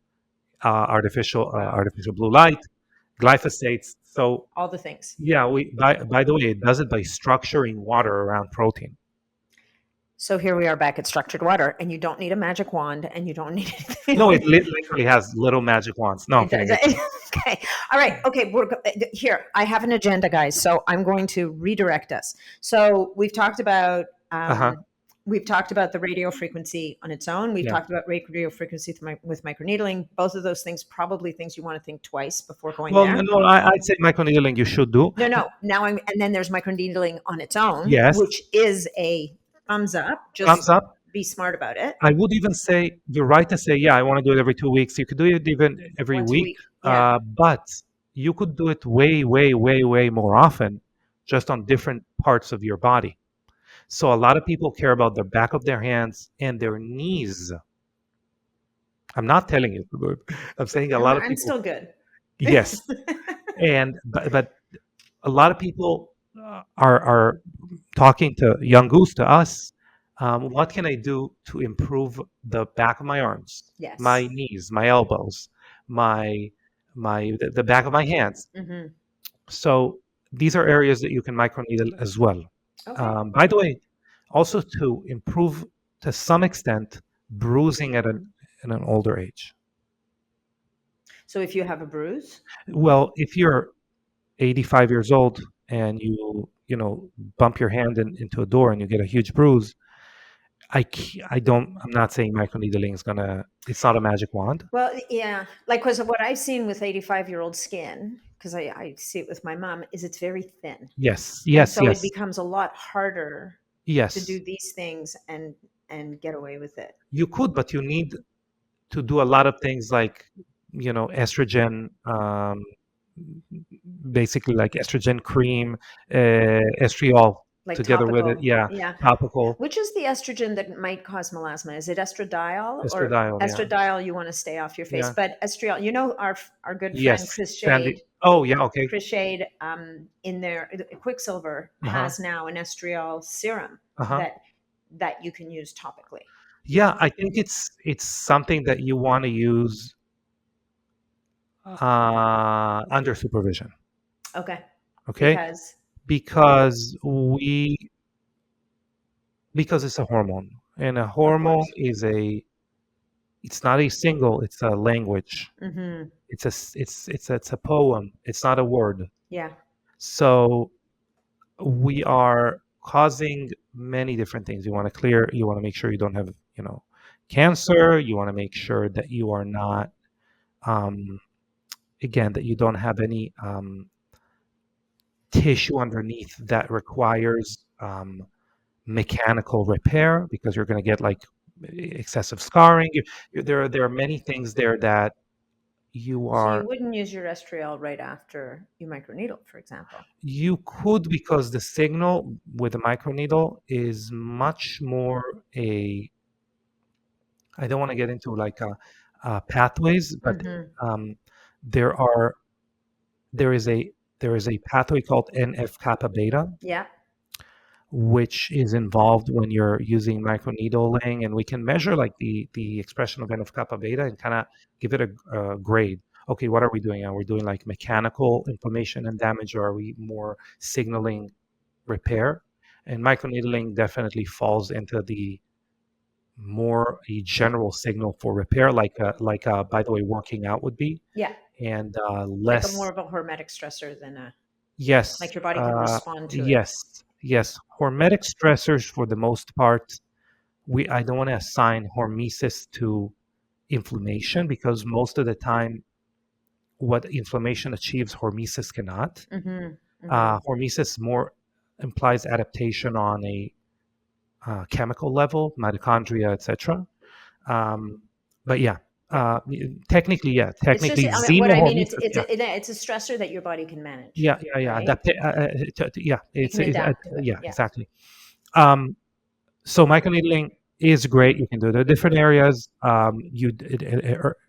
artificial blue light, glyphosates. So all the things. Yeah, by the way, it does it by structuring water around protein. So here we are back at structured water, and you don't need a magic wand, and you don't need anything. No, it literally has little magic wands. No, okay. All right. Okay. Here. I have an agenda, guys. So I'm going to redirect us. So we've talked about the radio frequency on its own. We've talked about radio frequency with microneedling. Both of those things, probably things you want to think twice before going there. Well, no, I'd say microneedling you should do. No. And then there's microneedling on its own, yes, which is a thumbs up. Just thumbs up. Be smart about it. I would even say you're right to say, yeah, I want to do it every 2 weeks. You could do it even every week. Yeah. But you could do it way, way, way, way more often, just on different parts of your body. So a lot of people care about the back of their hands and their knees. I'm not telling you to do it. I'm saying a lot of people. I'm still good. Yes. But a lot of people are talking to Young Goose, to us. What can I do to improve the back of my arms, my knees, my elbows, the back of my hands? So these are areas that you can microneedle as well. Okay. By the way, also to improve to some extent bruising at an older age. So if you have a bruise? Well, if you're 85 years old and you bump your hand into a door and you get a huge bruise, I'm not saying microneedling is it's not a magic wand. Well, yeah, because what I've seen with 85-year-old skin, because I see it with my mom, is it's very thin. Yes. So it becomes a lot harder to do these things and get away with it. You could, but you need to do a lot of things like, estrogen, basically like estrogen cream, estriol, like together topical. With it, topical. Which is the estrogen that might cause melasma? Is it estradiol? Estradiol, estradiol, you want to stay off your face. But estriol, our good friend Chris Shade. Sandy. Oh, yeah, okay. Chris Shade, in their Quicksilver has now an estriol serum that you can use topically. Yeah, I think it's something that you want to use under supervision. Okay. Because it's a hormone, and a hormone it's not a single, it's a language. It's a poem. It's not a word. Yeah. So we are causing many different things. You want to make sure you don't have, cancer. You want to make sure that you are not, that you don't have any tissue underneath that requires mechanical repair, because you're going to get like excessive scarring. There are many things there that you So you are wouldn't use your estriol right after you microneedle, for example. you could, because the signal with the microneedle is much more a I don't want to get into like pathways, but Mm-hmm. um, there are there is a there is a pathway called NF kappa beta, Yeah. which is involved when you're using microneedling, and we can measure like the expression of NF kappa beta and kind of give it a grade. Okay, what are we doing? Are we doing like mechanical inflammation and damage, or are we more signaling repair? And microneedling definitely falls into the more a general signal for repair, like by the way, working out would be, Yeah. and Like a more less. of a hormetic stressor than Yes, like your body can respond to it. yes. Hormetic stressors, for the most part, I don't want to assign hormesis to inflammation, because most of the time, what inflammation achieves, hormesis cannot. Mm-hmm. Mm-hmm. Hormesis more implies adaptation on a chemical level, mitochondria, etc. Um, but yeah, Yeah. technically, yeah, It's just, technically, I mean, what I mean, xenohormesis, yeah, it's a stressor that your body can manage, yeah, right? yeah, You can adapt to it. yeah, Yeah. exactly. So microneedling is great. You can do it in different areas.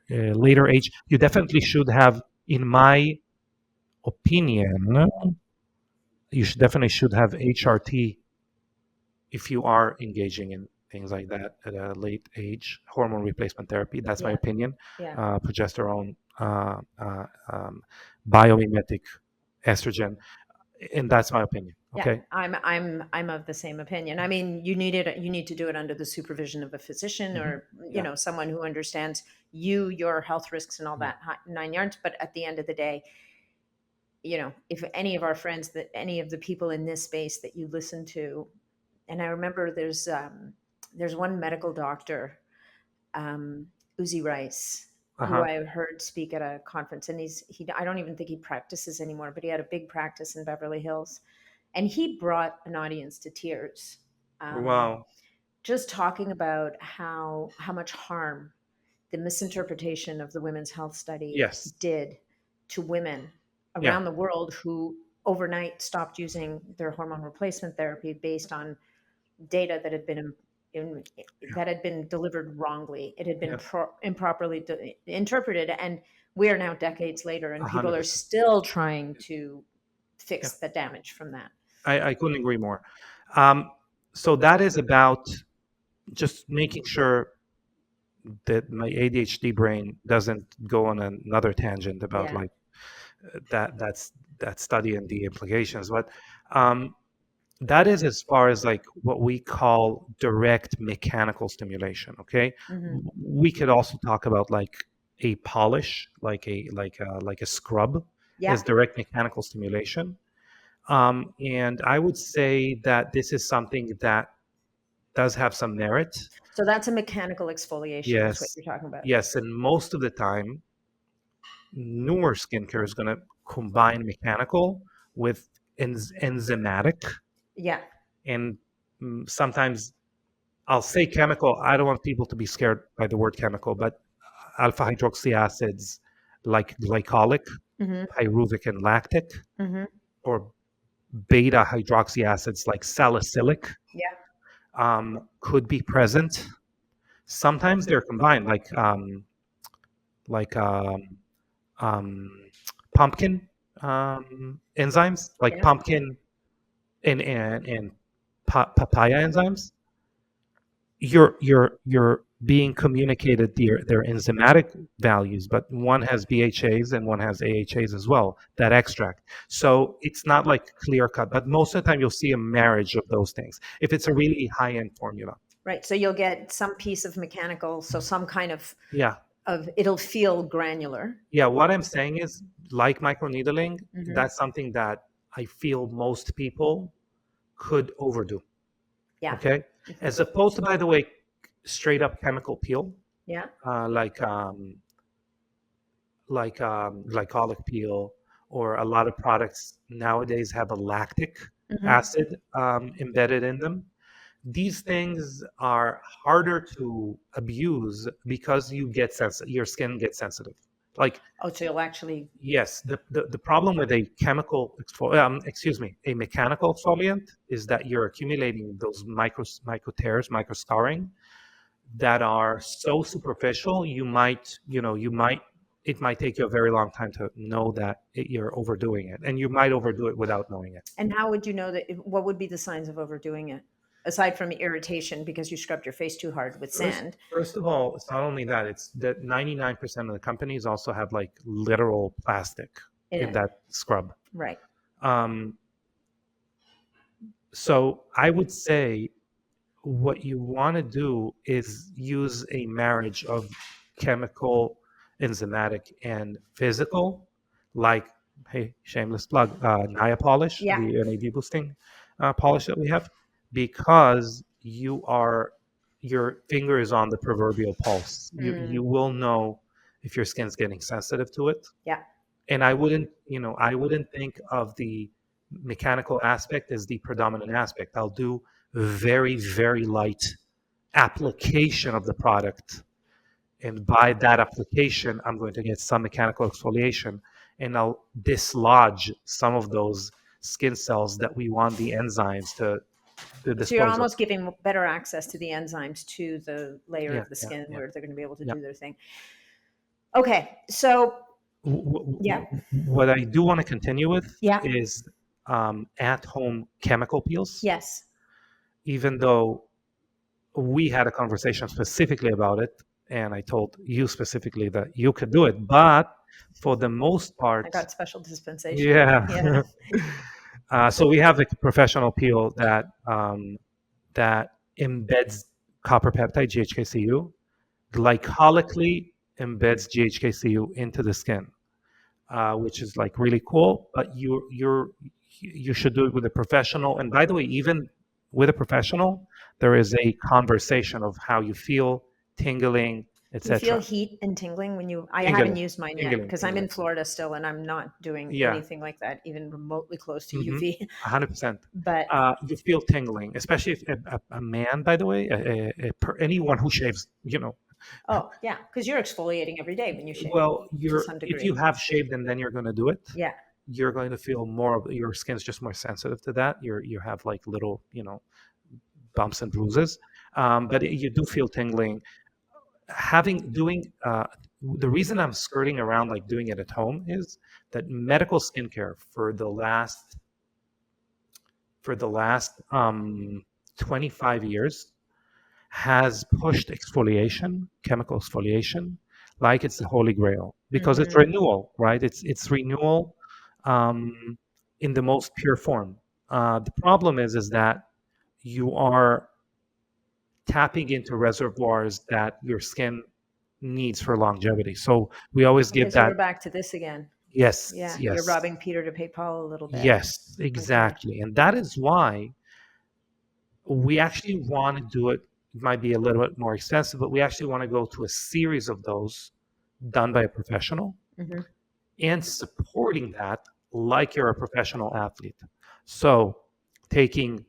Later age, you definitely should have, in my opinion, you should definitely should have HRT if you are engaging in things like that at a late age. Hormone replacement therapy. That's my Yeah. opinion. Yeah. Progesterone, biomimetic estrogen, and that's my opinion. Yeah, Okay. I'm of the same opinion. I mean, you need to do it under the supervision of a physician Hmm. or Yeah. someone who understands you, your health risks, and all Yeah. that nine yards. But at the end of the day, if any of our friends, that any of the people in this space that you listen to, and I remember there's one medical doctor, um, Uzi Rice, Uh who huh. I heard speak at a conference, and I don't even think he practices anymore, but he had a big practice in Beverly Hills, and he brought an audience to tears, um, Wow. just talking about how much harm the misinterpretation of the women's health study Yes. did to women Yeah. around the world who overnight stopped using their hormone replacement therapy based on data that had been in, Yeah. that had been delivered wrongly. It had been Yeah. improperly interpreted, and we are now decades later, and people are 100%. still trying to Yeah. fix the damage from that. I couldn't agree more. Um, so that is about just making sure that my ADHD brain doesn't go on another tangent about Yeah. like that study and the implications. But um, that is as far as like what we call direct mechanical stimulation. Okay, Hmm. we could also talk about like a polish, like a scrub, Yeah. as direct mechanical stimulation. And I would say that this is something that does have some merit. So that's a mechanical exfoliation, is what Yes, you're talking about. yes, and most of the time, newer skincare is going to combine mechanical with enzymatic, Yeah. and sometimes I'll say chemical. I don't want people to be scared by the word chemical, but alpha hydroxy acids like glycolic, Hmm. pyruvic, and lactic, Hmm. or beta hydroxy acids like salicylic, Yeah. could be present. Sometimes they're combined, like um, pumpkin enzymes, like Yeah. pumpkin and papaya enzymes. You're being communicated their enzymatic values, but one has BHAs and one has AHAs as well, that extract. So it's not like clear cut, but most of the time you'll see a marriage of those things if it's a really high end formula. Right. So you'll get some piece of mechanical, so some kind Yeah. of it'll feel granular. Yeah, what I'm saying is, like microneedling, Hmm. that's something that I feel most people could overdo. Yeah. Okay, Hmm. as opposed to, by the way, straight up chemical peel, Yeah. uh, like um, glycolic peel, or a lot of products nowadays have a lactic Hmm. acid embedded in them. These things are harder to abuse because your skin gets sensitive. Like, Oh, so you'll actually. yes, the problem with a a mechanical exfoliant is that you're accumulating those micro tears, micro scarring that are so superficial. It might take you a very long time to know that you're overdoing it, and you might overdo it without knowing it. And how would you know that? What would be the signs of overdoing it? Aside from irritation because you scrubbed your face too hard with sand. First of all, it's not only that, it's that 99% of the companies also have like literal plastic in that scrub. Right. So I would say what you want to do is use a marriage of chemical, enzymatic, and physical, like, hey, shameless plug, Nia polish, the NAD boosting polish that we have, because your finger is on the proverbial pulse. You will know if your skin's getting sensitive to it. Yeah. And I wouldn't think of the mechanical aspect as the predominant aspect. I'll do very, very light application of the product. And by that application, I'm going to get some mechanical exfoliation, and I'll dislodge some of those skin cells that we want the enzymes to dispose So you're of. almost giving better access to the enzymes to the layer of the skin where they're going to be able to do their thing. Okay, so what I do want to continue with is at-home chemical peels. Yes. Even though we had a conversation specifically about it, and I told you specifically that you could do it, but for the most part, I got special dispensation. Yeah. So we have a professional peel that embeds copper peptide GHKCU, glycolically embeds GHKCU into the skin, which is like really cool. But you should do it with a professional. And by the way, even with a professional, there is a conversation of how you feel, tingling, etc. You feel heat and tingling when you. I haven't used mine yet because I'm in Florida still, and I'm not doing anything like that, even remotely close to UV. 100%. But you feel tingling, especially if a man, by the way, anyone who shaves, Oh yeah, because you're exfoliating every day when you shave. Well, if you have shaved and then you're going to do it, you're going to feel more of your skin's just more sensitive to that. You have like little, bumps and bruises, but you do feel tingling. The reason I'm skirting around like doing it at home is that medical skincare for the last 25 years has pushed exfoliation, chemical exfoliation, like it's the holy grail, because it's renewal, right? It's renewal in the most pure form. The problem is that you are tapping into reservoirs that your skin needs for longevity. So we always give that. We're back to this again. Yes. Yeah. Yes. You're robbing Peter to pay Paul a little bit. Yes, exactly. Okay. And that is why we actually want to do it. It might be a little bit more expensive, but we actually want to go to a series of those done by a professional and supporting that like you're a professional athlete. So taking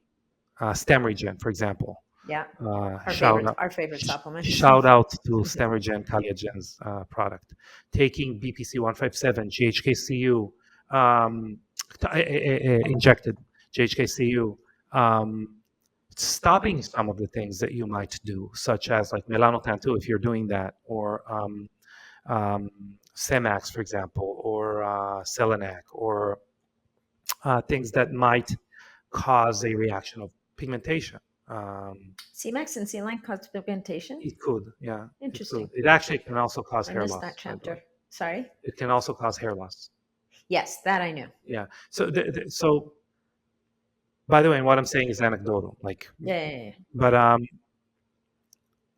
Stemregen, for example. Yeah, our favorite supplement. Shout out to Stemregen, Collagen's product. Taking BPC 157, GHKCU, injected GHKCU, stopping some of the things that you might do, such as like melanotan-2 if you're doing that, or Semax, for example, or Selenac, or things that might cause a reaction of pigmentation. Cmax and Seline cause pigmentation? It could, yeah. Interesting. It actually can also cause hair loss. I missed that chapter. Sorry? It can also cause hair loss. Yes, that I knew. Yeah. So by the way, what I'm saying is anecdotal. Like, yeah. But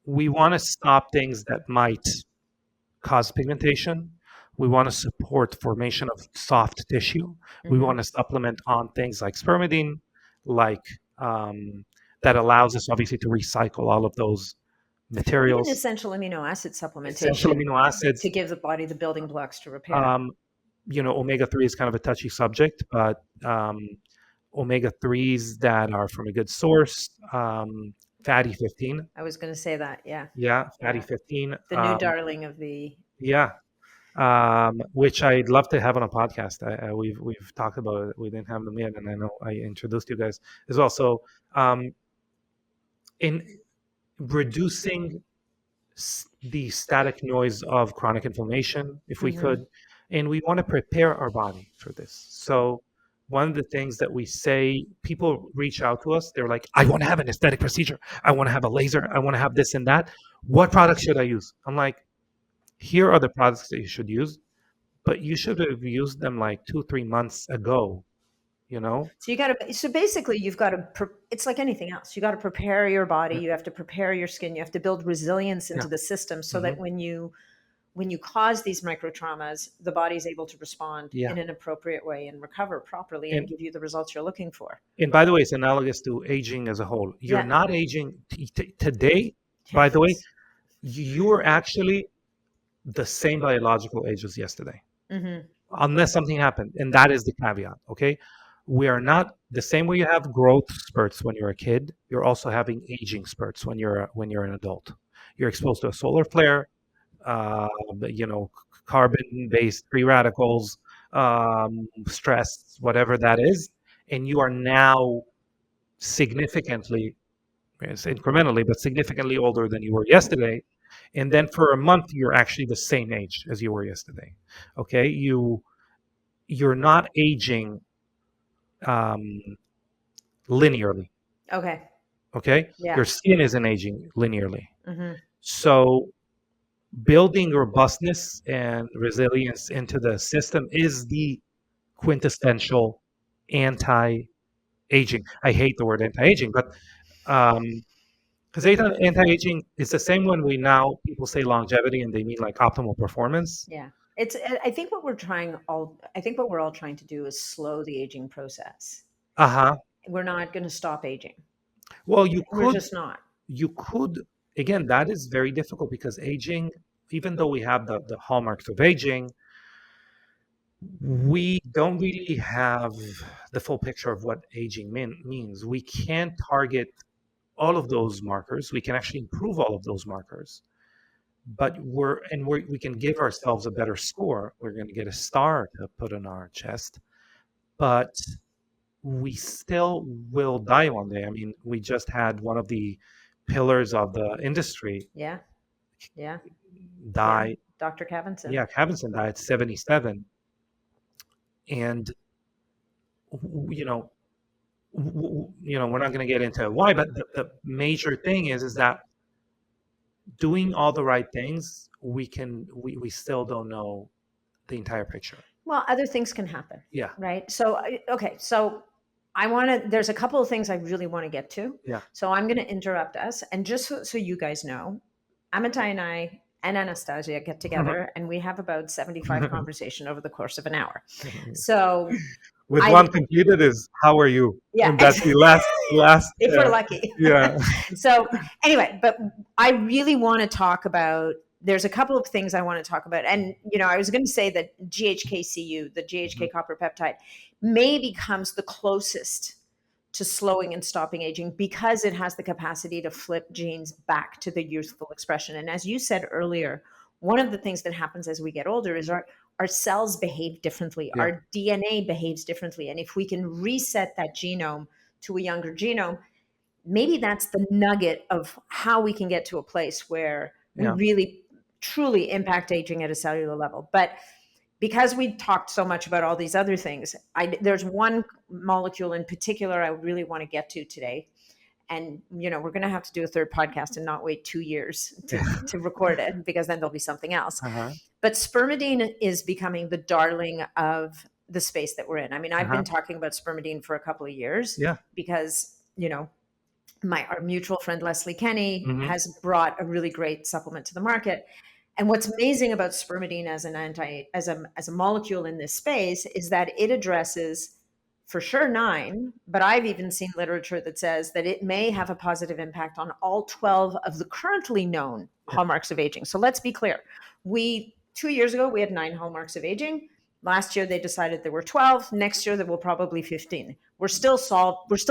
we want to stop things that might cause pigmentation. We want to support formation of soft tissue. We want to supplement on things like spermidine, like that allows us obviously to recycle all of those materials. Even essential amino acid supplementation. Essential amino acids to give the body the building blocks to repair. Omega-3 is kind of a touchy subject, but omega-3s that are from a good source, fatty 15. I was going to say that, yeah. Yeah, fatty 15. The new darling of the... Yeah. which I'd love to have on a podcast. We've talked about it. We didn't have them yet, and I know I introduced you guys as well. So in reducing the static noise of chronic inflammation, if we could, and we want to prepare our body for this. So one of the things that we say, people reach out to us, they're like, I want to have an aesthetic procedure. I want to have a laser. I want to have this and that. What products should I use? I'm like, here are the products that you should use, but you should have used them like 2-3 months ago, you know? So basically you've got to, it's like anything else. You got to prepare your body. You have to prepare your skin. You have to build resilience into the system so that when you cause these micro traumas, the body's able to respond in an appropriate way and recover properly and give you the results you're looking for. And by the way, it's analogous to aging as a whole. You're not aging today. By the way, you are actually the same biological age as yesterday, unless something happened, and that is the caveat. Okay, we are not the same way. You have growth spurts when you're a kid. You're also having aging spurts when you're an adult. You're exposed to a solar flare, carbon-based free radicals, stress, whatever that is, and you are now significantly, it's incrementally, but significantly older than you were yesterday. And then for a month, you're actually the same age as you were yesterday. Okay, you're not aging linearly. Okay, your skin isn't aging linearly. So building robustness and resilience into the system is the quintessential anti-aging. I hate the word anti-aging, but because anti-aging is the same when people say longevity and they mean like optimal performance. I think what we're all trying to do is slow the aging process. We're not going to stop aging. Well, we're just not. You could, again, that is very difficult because aging, even though we have the hallmarks of aging, we don't really have the full picture of what aging means. We can't target all of those markers. We can actually improve all of those markers, but we can give ourselves a better score. We're going to get a star to put on our chest, but we still will die one day. I mean, we just had one of the pillars of the industry die. Dr. Cavinson. Cavinson died at 77. And we're not going to get into why, but the major thing is that doing all the right things, we still don't know the entire picture. Well, other things can happen. Right. So, okay. So there's a couple of things I really want to get to. So I'm going to interrupt us. And just so you guys know, Amitay and I and Anastasia get together and we have about 75 conversation over the course of an hour. So with one completed is, how are you? Yeah. And that's the last. If we're lucky. Yeah. So anyway, but I really want to talk about, there's a couple of things I want to talk about. And, I was going to say that GHK-Cu, the GHK copper peptide, may becomes the closest to slowing and stopping aging because it has the capacity to flip genes back to the youthful expression. And as you said earlier, one of the things that happens as we get older is our cells behave differently. Our DNA behaves differently. And if we can reset that genome to a younger genome, maybe that's the nugget of how we can get to a place where we really truly impact aging at a cellular level. But because we talked so much about all these other things, there's one molecule in particular I really want to get to today. And, we're going to have to do a third podcast and not wait 2 years to record it, because then there'll be something else. But spermidine is becoming the darling of the space that we're in. I mean, I've been talking about spermidine for a couple of years because, our mutual friend, Leslie Kenny, has brought a really great supplement to the market. And what's amazing about spermidine as a molecule in this space is that it addresses, for sure, 9, but I've even seen literature that says that it may have a positive impact on all 12 of the currently known hallmarks of aging. So let's be clear. 2 years ago, we had 9 hallmarks of aging. Last year, they decided there were 12. Next year, there will probably 15. We're still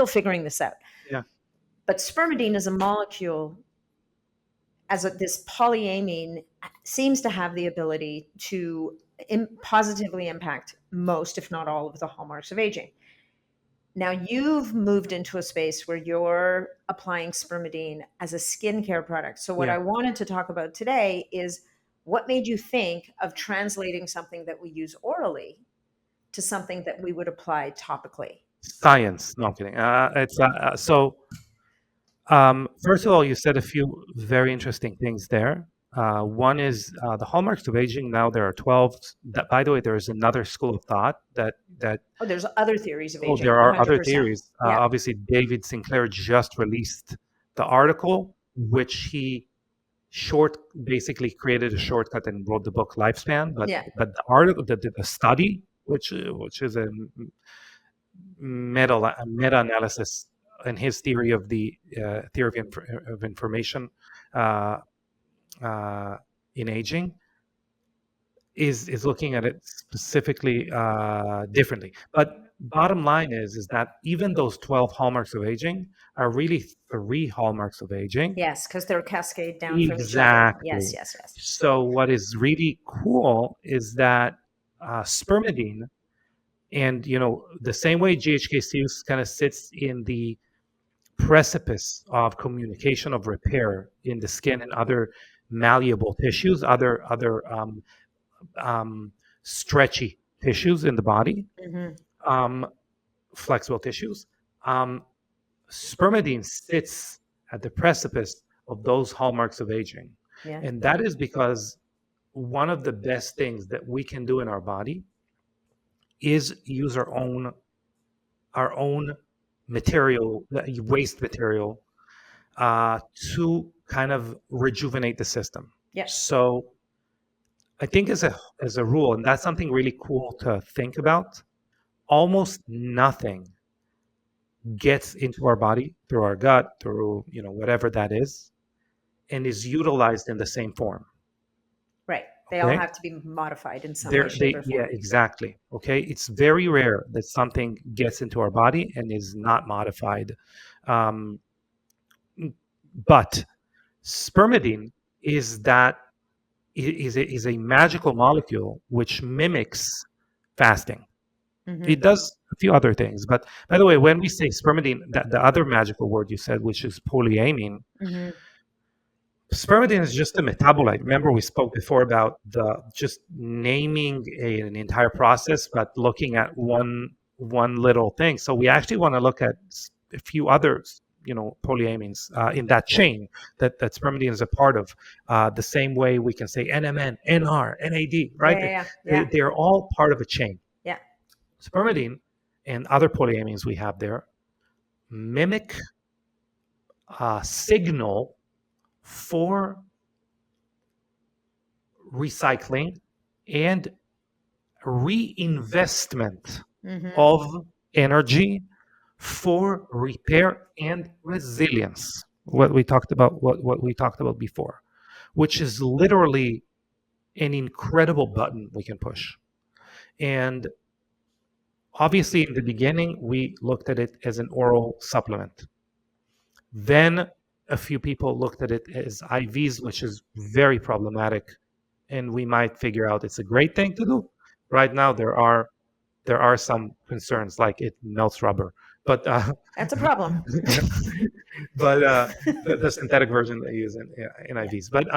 figuring this out. But spermidine as a molecule, this polyamine, seems to have the ability to positively impact most, if not all, of the hallmarks of aging. Now, you've moved into a space where you're applying spermidine as a skincare product. So, what I wanted to talk about today is what made you think of translating something that we use orally to something that we would apply topically? Science. No, I'm kidding. First of all, you said a few very interesting things there. One is the hallmarks of aging. Now there are 12. By the way, there is another school of thought that there's other theories of aging. There are 100%. other theories. Obviously, David Sinclair just released the article, which he basically created a shortcut and wrote the book Lifespan. But the article, the study, which is a meta-analysis in his theory of the theory of information in aging, is looking at it specifically differently. But bottom line is that even those 12 hallmarks of aging are really 3 hallmarks of aging. Yes, because they're cascade down from each other. Yes. So what is really cool is that spermidine, and the same way GHK6 kind of sits in the precipice of communication of repair in the skin and other malleable tissues, other stretchy tissues in the body, flexible tissues. Spermidine sits at the precipice of those hallmarks of aging. And that is because one of the best things that we can do in our body is use our own material, waste material, to kind of rejuvenate the system. So I think as a rule, and that's something really cool to think about, almost nothing gets into our body through our gut, through whatever that is, and is utilized in the same form. Right. They all have to be modified in some way, shape, or form. Yeah, exactly. Okay. It's very rare that something gets into our body and is not modified. But spermidine is a magical molecule which mimics fasting. It does a few other things. But by the way, when we say spermidine, the other magical word you said, which is polyamine, spermidine is just a metabolite. Remember, we spoke before about just naming an entire process, but looking at one little thing. So we actually want to look at a few others, polyamines in that chain that spermidine is a part of. The same way we can say NMN, NR, NAD, right? They're all part of a chain. Yeah. Spermidine and other polyamines we have there mimic signal for recycling and reinvestment of energy for repair and resilience. What we talked about before, which is literally an incredible button we can push. And obviously, in the beginning, we looked at it as an oral supplement. Then a few people looked at it as IVs, which is very problematic, and we might figure out it's a great thing to do. Right now, there are some concerns, like it melts rubber, but that's a problem. But the synthetic version they use in IVs. But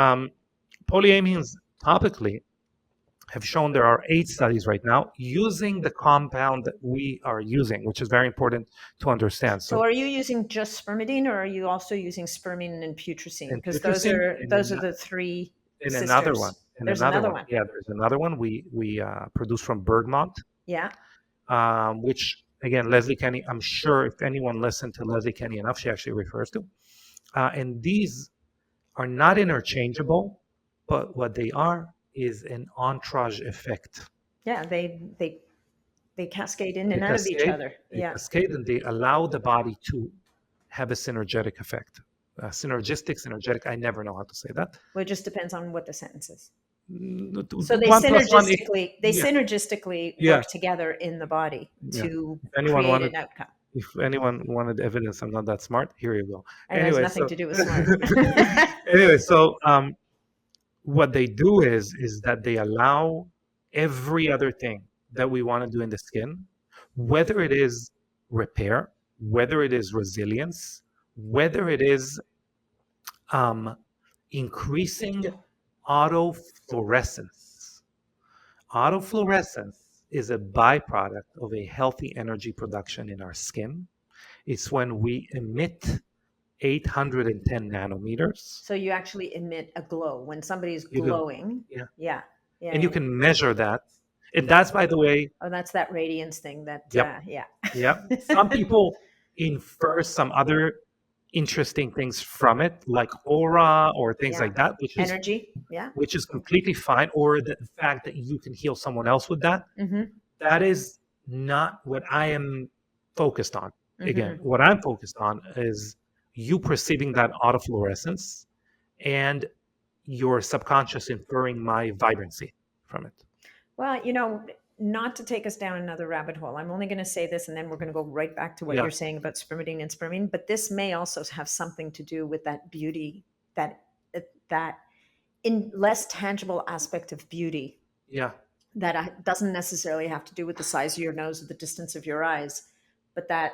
polyamines topically have shown there are 8 studies right now using the compound that we are using, which is very important to understand. So are you using just spermidine, or are you also using spermine and putrescine? Because those are the 3 sisters. Another one. There's another one. Yeah, there's another one we produce from Bergmont. Yeah. Which, again, Leslie Kenny, I'm sure if anyone listened to Leslie Kenny enough, she actually refers to. And these are not interchangeable, but what they are is an entourage effect. Yeah, they cascade in and out of each other. They cascade, and they allow the body to have a synergetic effect. Synergetic, I never know how to say that. Well, it just depends on what the sentence is. So they synergistically work together in the body to create an outcome. If anyone wanted evidence I'm not that smart, here you go. It has nothing to do with smart. Anyway, so what they do is that they allow every other thing that we want to do in the skin, whether it is repair, whether it is resilience, whether it is um, increasing autofluorescence. Autofluorescence is a byproduct of a healthy energy production in our skin. It's when we emit 810 nanometers. So you actually emit a glow when somebody's You can, glowing. yeah, Yeah. Yeah. and you can measure that. And that's, by the way, Oh, that's that radiance thing that, yep, yeah. yep. Some people infer some other interesting things from it, like aura or things Yeah. like that, Energy. Yeah. which is completely fine, or the fact that you can heal someone else with that. Mm-hmm. That is not what I am focused on. Again, Mm-hmm. what I'm focused on is you perceiving that autofluorescence and your subconscious inferring my vibrancy from it. Well, not to take us down another rabbit hole, I'm only going to say this and then we're going to go right back to what Yeah. you're saying about spermidine and spermine, but this may also have something to do with that beauty, that in less tangible aspect of beauty. Yeah. That doesn't necessarily have to do with the size of your nose or the distance of your eyes, but that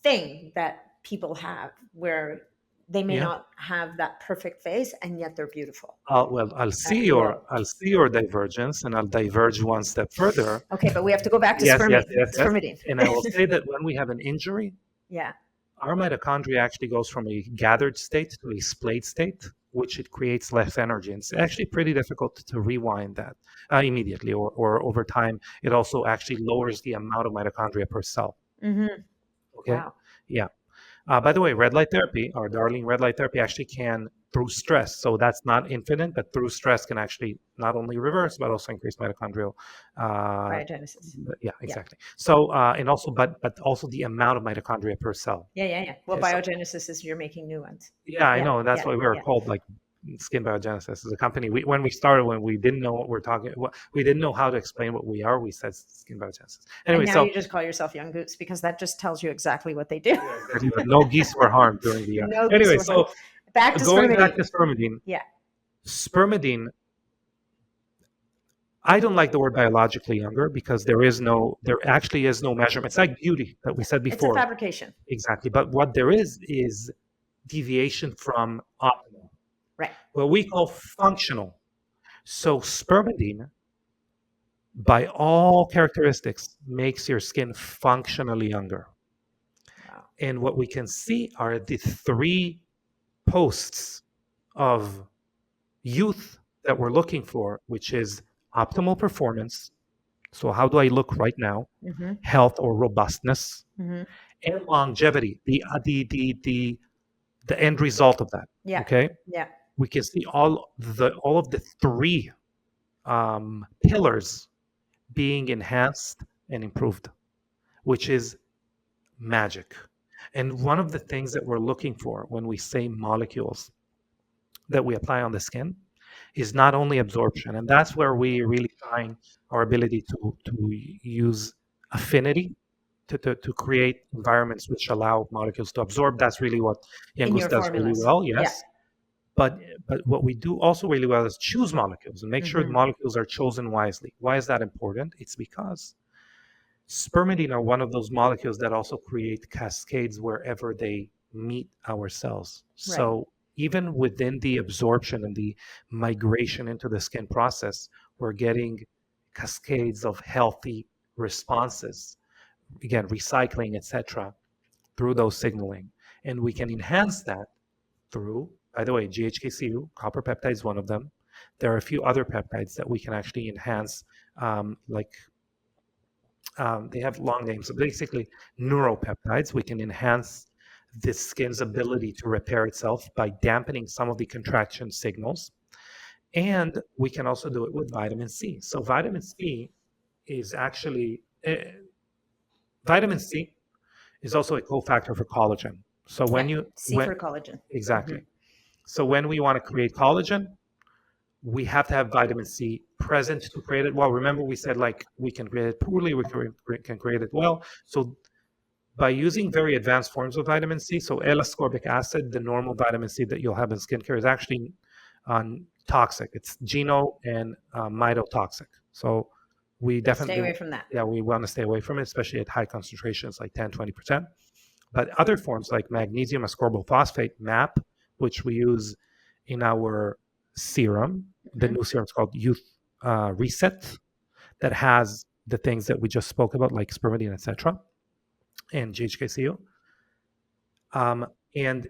thing that people have where they may not have that perfect face and yet they're beautiful. Well, I'll see your divergence, and I'll diverge one step further. Okay, but we have to go back to Yes. spermidine. And I will say that when we have an injury, Yeah. our mitochondria actually goes from a gathered state to a splayed state, which it creates less energy. And it's actually pretty difficult to rewind that immediately or over time. It also actually lowers the amount of mitochondria per cell. Mm-hmm. Okay. Wow. Yeah. By the way, red light therapy, our darling red light therapy, actually can, through stress, so that's not infinite, but through stress can actually not only reverse, but also increase mitochondrial biogenesis. Yeah, exactly. So, and also, but also the amount of mitochondria per cell. Yeah. Well, biogenesis is you're making new ones. Yeah, I know. That's why we were called like Skin Biogenesis as a company. When we didn't know what we're talking, we didn't know how to explain what we are. We said Skin Biogenesis. Anyway, and now you just call yourself Young Goose because that just tells you exactly what they do. Yeah, no geese were harmed during the year. No anyway, so back to going spermidine. back to spermidine. Yeah. Spermidine. I don't like the word biologically younger because there actually is no measurement. It's like beauty that we said before. It's a fabrication. Exactly. But what there is deviation from optimal. Right. What we call functional. So spermidine, by all characteristics, makes your skin functionally younger. Wow. And what we can see are the 3 posts of youth that we're looking for, which is optimal performance. So how do I look right now? Mm-hmm. Health or robustness, mm-hmm. and longevity. The end result of that. Yeah. Okay. Yeah. We can see all of the 3 pillars being enhanced and improved, which is magic. And one of the things that we're looking for when we say molecules that we apply on the skin is not only absorption, and that's where we really shine our ability to use affinity to create environments which allow molecules to absorb. That's really what Young Goose does really well. Yes. Yeah. But what we do also really well is choose molecules and make sure the molecules are chosen wisely. Why is that important? It's because spermidine are one of those molecules that also create cascades wherever they meet our cells. Right. So even within the absorption and the migration into the skin process, we're getting cascades of healthy responses, again, recycling, etc., through those signaling. And we can enhance that through, by the way, GHK-Cu, copper peptide is one of them. There are a few other peptides that we can actually enhance, they have long names. So basically, neuropeptides, we can enhance the skin's ability to repair itself by dampening some of the contraction signals. And we can also do it with vitamin C. So vitamin C is actually, vitamin C is also a cofactor for collagen. So when for collagen. Exactly. So when we want to create collagen, we have to have vitamin C present to create it well. Remember, we said like we can create it poorly, we can create it well. So by using very advanced forms of vitamin C, so L-ascorbic acid, the normal vitamin C that you'll have in skincare, is actually toxic. It's geno and mitotoxic. So we definitely stay away from that. Yeah, we want to stay away from it, especially at high concentrations like 10, 20%. But other forms like magnesium ascorbyl phosphate, MAP, which we use in our serum, the new serum is called Youth Reset, that has the things that we just spoke about, like spermidine, etc., and GHKCO. And in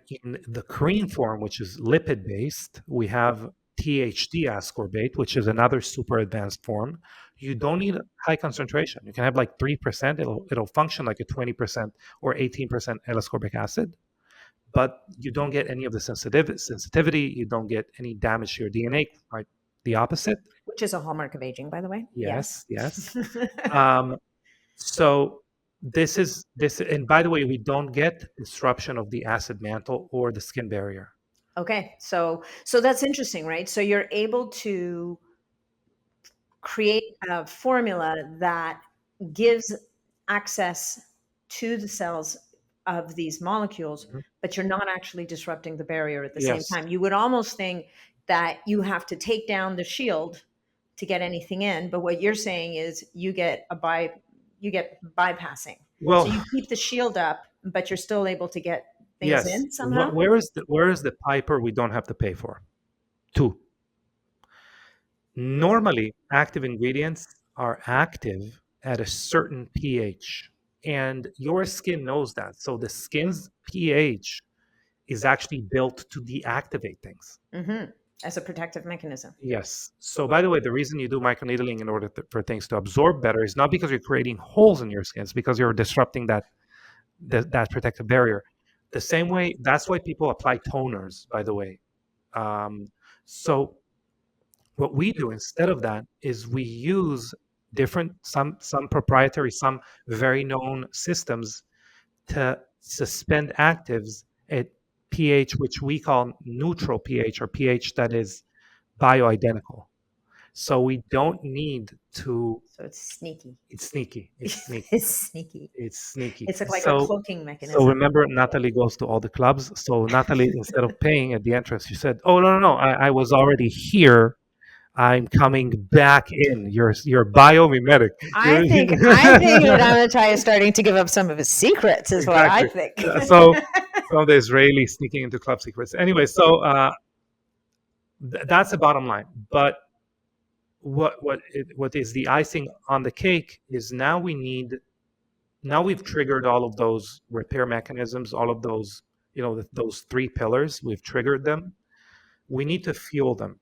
the cream form, which is lipid-based, we have THD ascorbate, which is another super advanced form. You don't need high concentration. You can have like 3%. It'll function like a 20% or 18% L-ascorbic acid, but you don't get any of the sensitivity. You don't get any damage to your DNA, right? The opposite. Which is a hallmark of aging, by the way. Yes. So this, and by the way, we don't get disruption of the acid mantle or the skin barrier. Okay, so that's interesting, right? So you're able to create a formula that gives access to the cells of these molecules, but you're not actually disrupting the barrier at the same time. You would almost think that you have to take down the shield to get anything in, but what you're saying is you get bypassing. Well, so you keep the shield up, but you're still able to get things in somehow. Where is the piper we don't have to pay for? 2. Normally, active ingredients are active at a certain pH, and your skin knows that. So the skin's pH is actually built to deactivate things. As a protective mechanism. Yes. So by the way, the reason you do microneedling in order for things to absorb better is not because you're creating holes in your skin, it's because you're disrupting that protective barrier. The same way, that's why people apply toners, by the way. So what we do instead of that is we use some proprietary, some very known systems to suspend actives at pH, which we call neutral pH, or pH that is bioidentical. So we don't need to. So it's sneaky. It's sneaky. It's sneaky. It's sneaky. It's like a cloaking mechanism. So remember, Natalie goes to all the clubs. So Natalie, instead of paying at the entrance, she said, "Oh no, I was already here. I'm coming back in. You're biomimetic." I think that Amitay is starting to give up some of his secrets, is what I think. So some of the Israelis sneaking into club secrets. Anyway, so that's the bottom line. But what is the icing on the cake is now we've triggered all of those repair mechanisms, all of those, those 3 pillars. We've triggered them. We need to fuel them.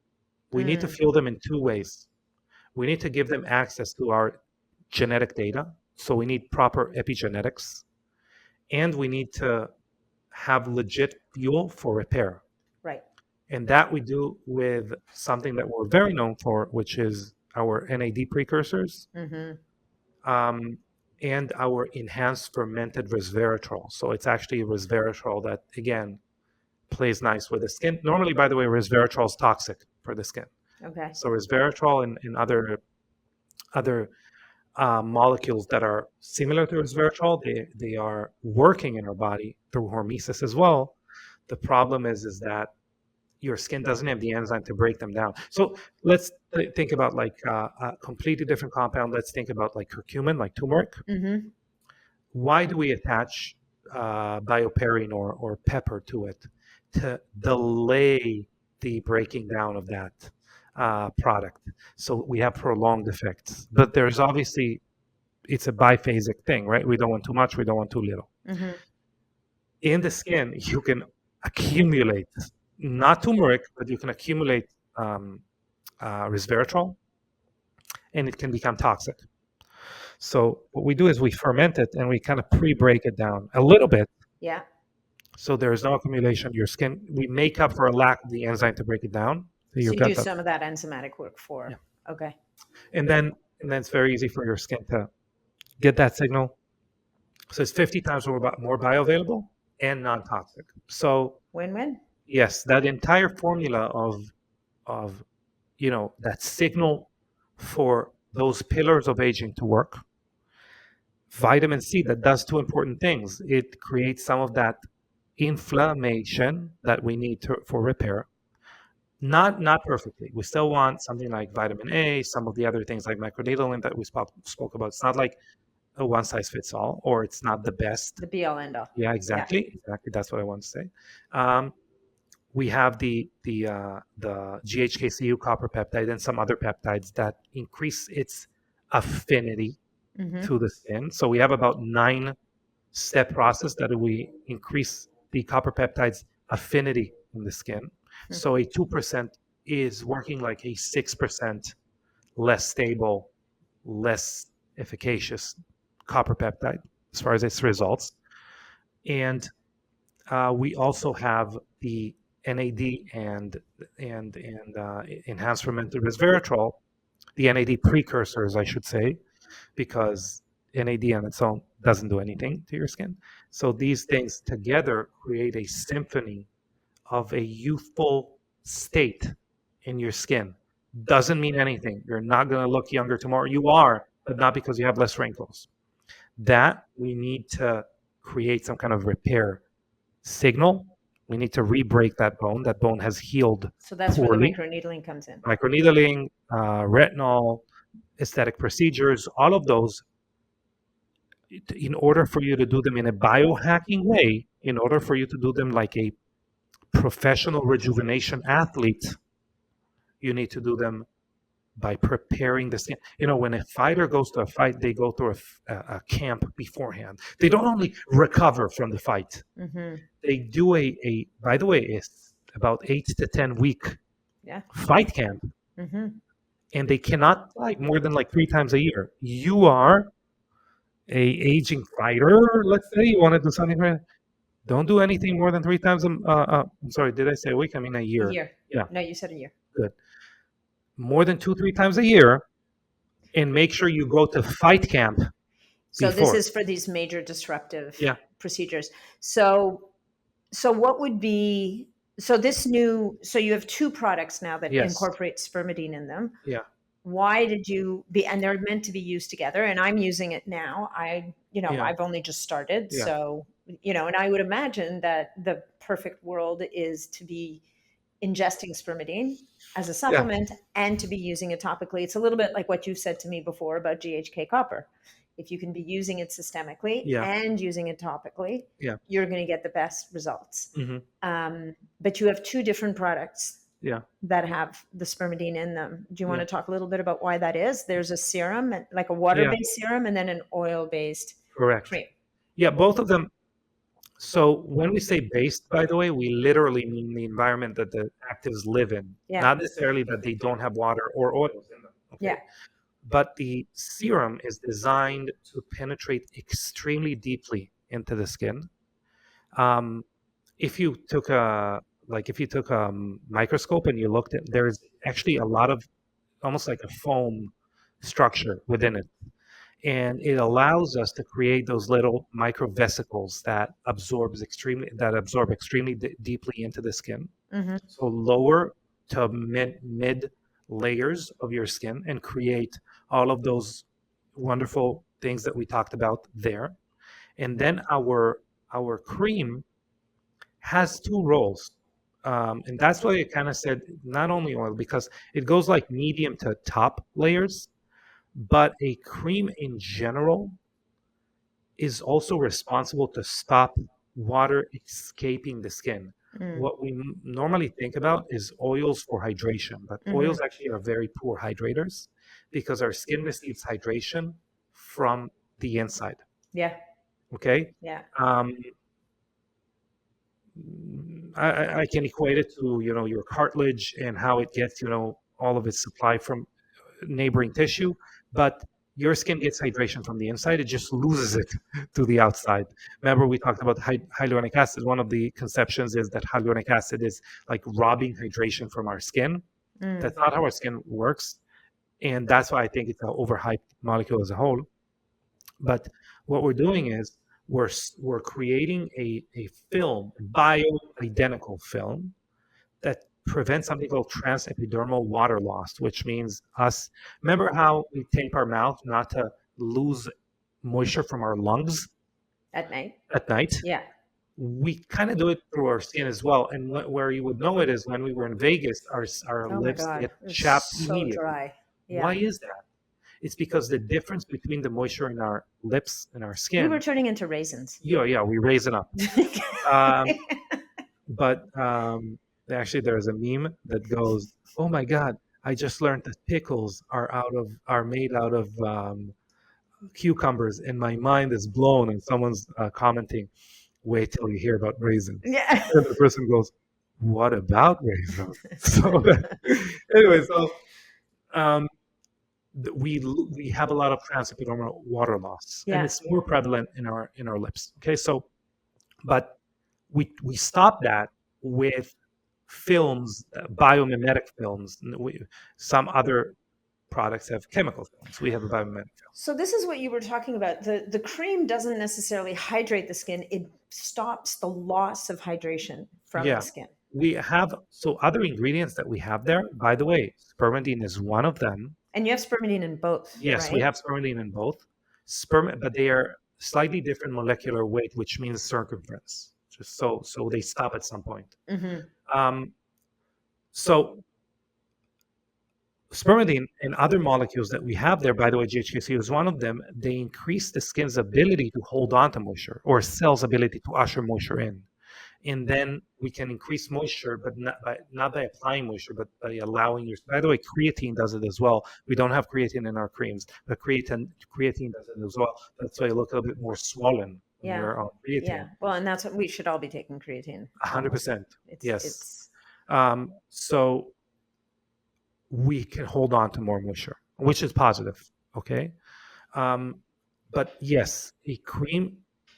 We need to fuel them in 2 ways. We need to give them access to our genetic data. So we need proper epigenetics. And we need to have legit fuel for repair. Right. And that we do with something that we're very known for, which is our NAD precursors, and our enhanced fermented resveratrol. So it's actually resveratrol that, again, plays nice with the skin. Normally, by the way, resveratrol is toxic for the skin. Okay. So resveratrol and other molecules that are similar to resveratrol, they are working in our body through hormesis as well. The problem is that your skin doesn't have the enzyme to break them down. So let's think about like a completely different compound. Let's think about like curcumin, like turmeric. Why do we attach bioperine or pepper to it? To delay the breaking down of that product. So we have prolonged effects. But there's obviously, it's a biphasic thing, right? We don't want too much, we don't want too little. In the skin, you can accumulate, not turmeric, but you can accumulate resveratrol, and it can become toxic. So what we do is we ferment it and we kind of pre-break it down a little bit. Yeah. So there is no accumulation. Your skin, we make up for a lack of the enzyme to break it down. So you do some of that enzymatic work for. Yeah. Okay. And then it's very easy for your skin to get that signal. So it's 50 times more bioavailable and non-toxic. So win-win. Yes, that entire formula of that signal for those pillars of aging to work. Vitamin C, that does 2 important things. It creates some of that inflammation that we need for repair, Not perfectly. We still want something like vitamin A, some of the other things like microneedling that we spoke about. It's not like a one size fits all, or it's not the best. The be all end all. Yeah, exactly. That's what I want to say. Um, we have the GHKCU copper peptide and some other peptides that increase its affinity to the skin. So we have about 9-step process that we increase the copper peptides affinity in the skin. So a 2% is working like a 6% less stable, less efficacious copper peptide as far as its results. And we also have the NAD and enhanced fermented resveratrol, the NAD precursors, I should say, because NAD on its own doesn't do anything to your skin. So these things together create a symphony of a youthful state in your skin. Doesn't mean anything. You're not going to look younger tomorrow. You are, but not because you have less wrinkles. That we need to create some kind of repair signal. We need to re-break that bone. That bone has healed So that's poorly. where the microneedling comes in. Microneedling, retinol, aesthetic procedures, all of those, in order for you to do them in a biohacking way, in order for you to do them like a professional rejuvenation athlete, you need to do them by preparing the skin. You know, when a fighter goes to a fight, they go through a camp beforehand. They don't only recover from the fight. They do by the way, it's about 8 to 10 week fight camp. And they cannot fight more than like 3 times a year. You are a aging fighter, let's say, you want to do something right. Don't do anything more than 3 times I'm sorry, did I say a week? I mean a year. A year. Yeah. No, you said a year. Good. More than 2-3 times a year, and make sure you go to fight camp. So this is for these major disruptive procedures. So what would be, so you have 2 products now that incorporate spermidine in them. Yeah. Why did you and they're meant to be used together, and I'm using it now. I've only just started. Yeah. So, and I would imagine that the perfect world is to be ingesting spermidine as a supplement and to be using it topically. It's a little bit like what you've said to me before about GHK copper. If you can be using it systemically and using it topically, you're going to get the best results. But you have 2 different products that have the spermidine in them. Do you want to talk a little bit about why that is? There's a serum, like a water-based serum, and then an oil-based cream. Yeah, both of them. So when we say based, by the way, we literally mean the environment that the actives live in, not necessarily that they don't have water or oils in them. Okay? Yeah. But the serum is designed to penetrate extremely deeply into the skin. If you took a microscope and you looked at, there's actually a lot of almost like a foam structure within it. And it allows us to create those little microvesicles that absorb extremely deeply into the skin. So lower to mid layers of your skin and create all of those wonderful things that we talked about there. And then our cream has 2 roles. And that's why I kind of said not only oil, because it goes like medium to top layers, but a cream in general is also responsible to stop water escaping the skin. What we normally think about is oils for hydration, but oils actually are very poor hydrators because our skin receives hydration from the inside. Yeah. Okay? Yeah. I can equate it to, your cartilage and how it gets, all of its supply from neighboring tissue, but your skin gets hydration from the inside. It just loses it to the outside. Remember, we talked about hyaluronic acid. One of the conceptions is that hyaluronic acid is like robbing hydration from our skin. That's not how our skin works. And that's why I think it's an overhyped molecule as a whole. But what we're doing is we're creating a film, bioidentical film, that prevents something called transepidermal water loss, which means remember how we tape our mouth not to lose moisture from our lungs? At night? At night. Yeah. we kind of do it through our skin as well. And where you would know it is when we were in Vegas, our Oh my lips God, get it's chapped so immediately. dry. Yeah. Why is that? It's because the difference between the moisture in our lips and our We skin. were turning into raisins. Yeah, we raise it up. Um, but actually, there's a meme that goes, "Oh my God, I just learned that pickles are made out of cucumbers, and my mind is blown." And someone's commenting, "Wait till you hear about raisins." Yeah. And the person goes, "What about raisins?" So anyway, so um, we have a lot of transepidermal water loss, and Yeah. it's more prevalent in our lips. Okay, so but we stop that with films, biomimetic films. Some other products have chemical films. We have a biomimetic film. So this is what you were talking about. The cream doesn't necessarily hydrate the skin. It stops the loss of hydration from Yeah. the skin. We have other ingredients that we have there. By the way, spermidine is one of them. And you have spermidine in both. Yes, right? we have spermidine in both. But they are slightly different molecular weight, which means circumference. Just so they stop at some point. Mm-hmm. So spermidine and other molecules that we have there, by the way, GHKC is one of them, they increase the skin's ability to hold on to moisture, or cells' ability to usher moisture in. And then we can increase moisture, but not by applying moisture, but by allowing your. By the way, creatine does it as well. We don't have creatine in our creams, but creatine does it as well. That's why you look a little bit more swollen when you're on creatine. Yeah. Well, and that's what we should all be taking creatine. 100%. Yes. It's so we can hold on to more moisture, which is positive. Okay. But yes, a cream.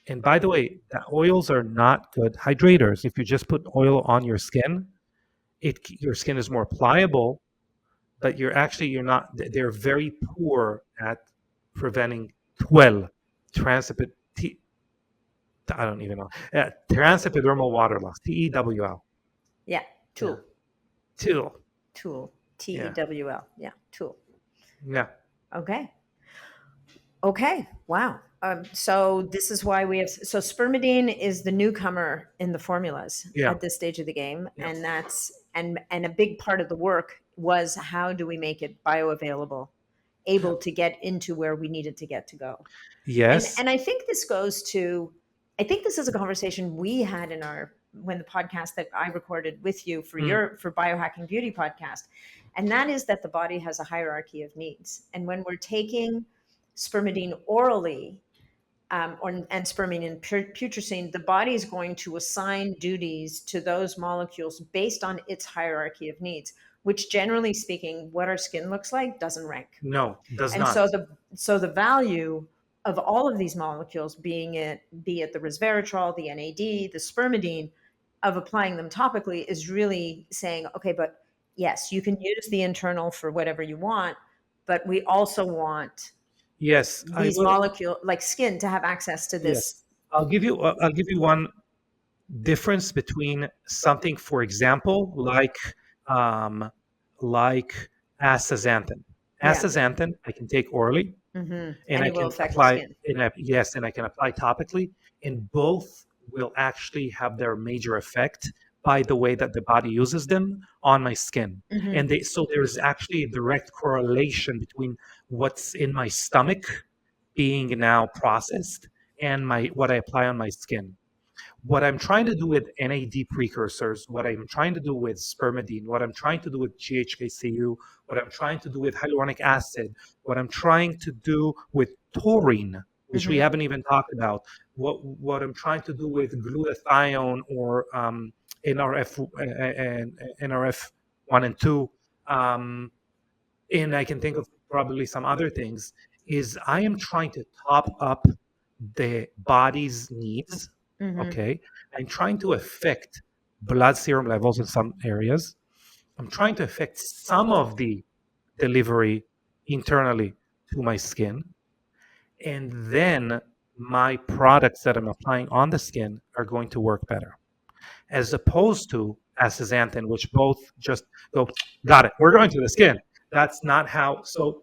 And by the way, the oils are not good hydrators. If you just put oil on your skin, your skin is more pliable, but you're not. They're very poor at preventing transepid. I don't even know. Transepidermal water loss. TEWL. Yeah. Tool. TEWL. TEWL. Yeah. Tool. Yeah. Okay. Wow. So this is why we have. So spermidine is the newcomer in the formulas at this stage of the game, and that's and a big part of the work was how do we make it bioavailable, able to get into where we needed to get to go. Yes. And I think this goes to. I think this is a conversation we had in when the podcast that I recorded with you for for Biohacking Beauty podcast, and that is that the body has a hierarchy of needs, and when we're taking spermidine orally and spermidine putrescine, the body is going to assign duties to those molecules based on its hierarchy of needs, which generally speaking, what our skin looks like doesn't rank. No, does and not. And so the value of all of these molecules, be it the resveratrol, the NAD, the spermidine, of applying them topically is really saying, okay, but yes, you can use the internal for whatever you want, but we also want these molecules like skin to have access to this. Yes. I'll give you one difference between something, for example, like astaxanthin. Astaxanthin I can take orally, and I can apply. And I can apply topically, and both will actually have their major effect by the way that the body uses them on my skin. And so there's actually a direct correlation between what's in my stomach being now processed and what I apply on my skin. What I'm trying to do with NAD precursors, what I'm trying to do with spermidine, what I'm trying to do with GHKCU, what I'm trying to do with hyaluronic acid, what I'm trying to do with taurine, which we haven't even talked about, what I'm trying to do with glutathione or NRF 1 and 2, and I can think of probably some other things, is I am trying to top up the body's needs. Okay. I'm trying to affect blood serum levels in some areas. I'm trying to affect some of the delivery internally to my skin. And then my products that I'm applying on the skin are going to work better. As opposed to astaxanthin, which both just go, got it, we're going to the skin. That's not how. So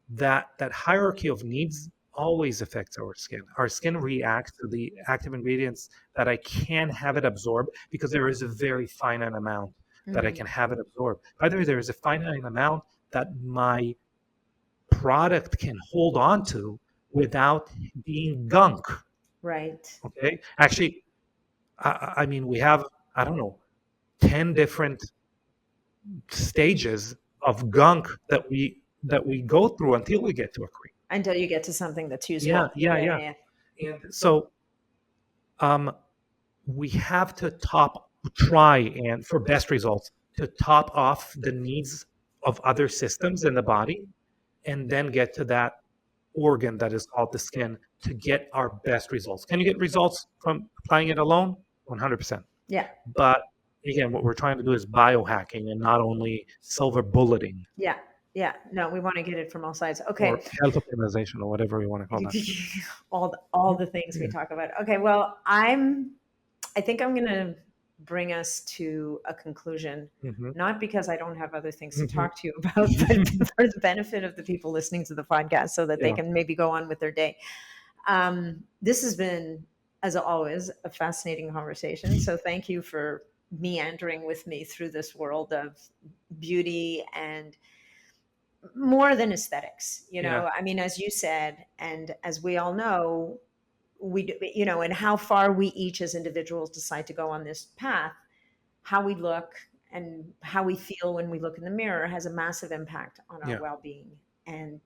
that hierarchy of needs always affects our skin. Our skin reacts to the active ingredients that I can have it absorb, because there is a very finite amount that I can have it absorb. By the way, there is a finite amount that my product can hold on to without being gunk. Right. Okay. Actually, I mean, we have, I don't know, 10 different stages of gunk that we go through until we get to a cream. Until you get to something that's useful. Yeah. And so we have to try and for best results to top off the needs of other systems in the body, and then get to that organ that is called the skin to get our best results. Can you get results from applying it alone? 100%. Yeah. But again, what we're trying to do is biohacking and not only silver bulleting. Yeah. No, we want to get it from all sides. Okay. Or health optimization, or whatever you want to call that. all the things we talk about. Okay. Well, I think I'm going to bring us to a conclusion, not because I don't have other things to talk to you about, but for the benefit of the people listening to the podcast, so that they can maybe go on with their day. This has been, as always, a fascinating conversation. So thank you for meandering with me through this world of beauty and more than aesthetics. I mean, as you said, and as we all know, and how far we each as individuals decide to go on this path, how we look and how we feel when we look in the mirror has a massive impact on our well-being. And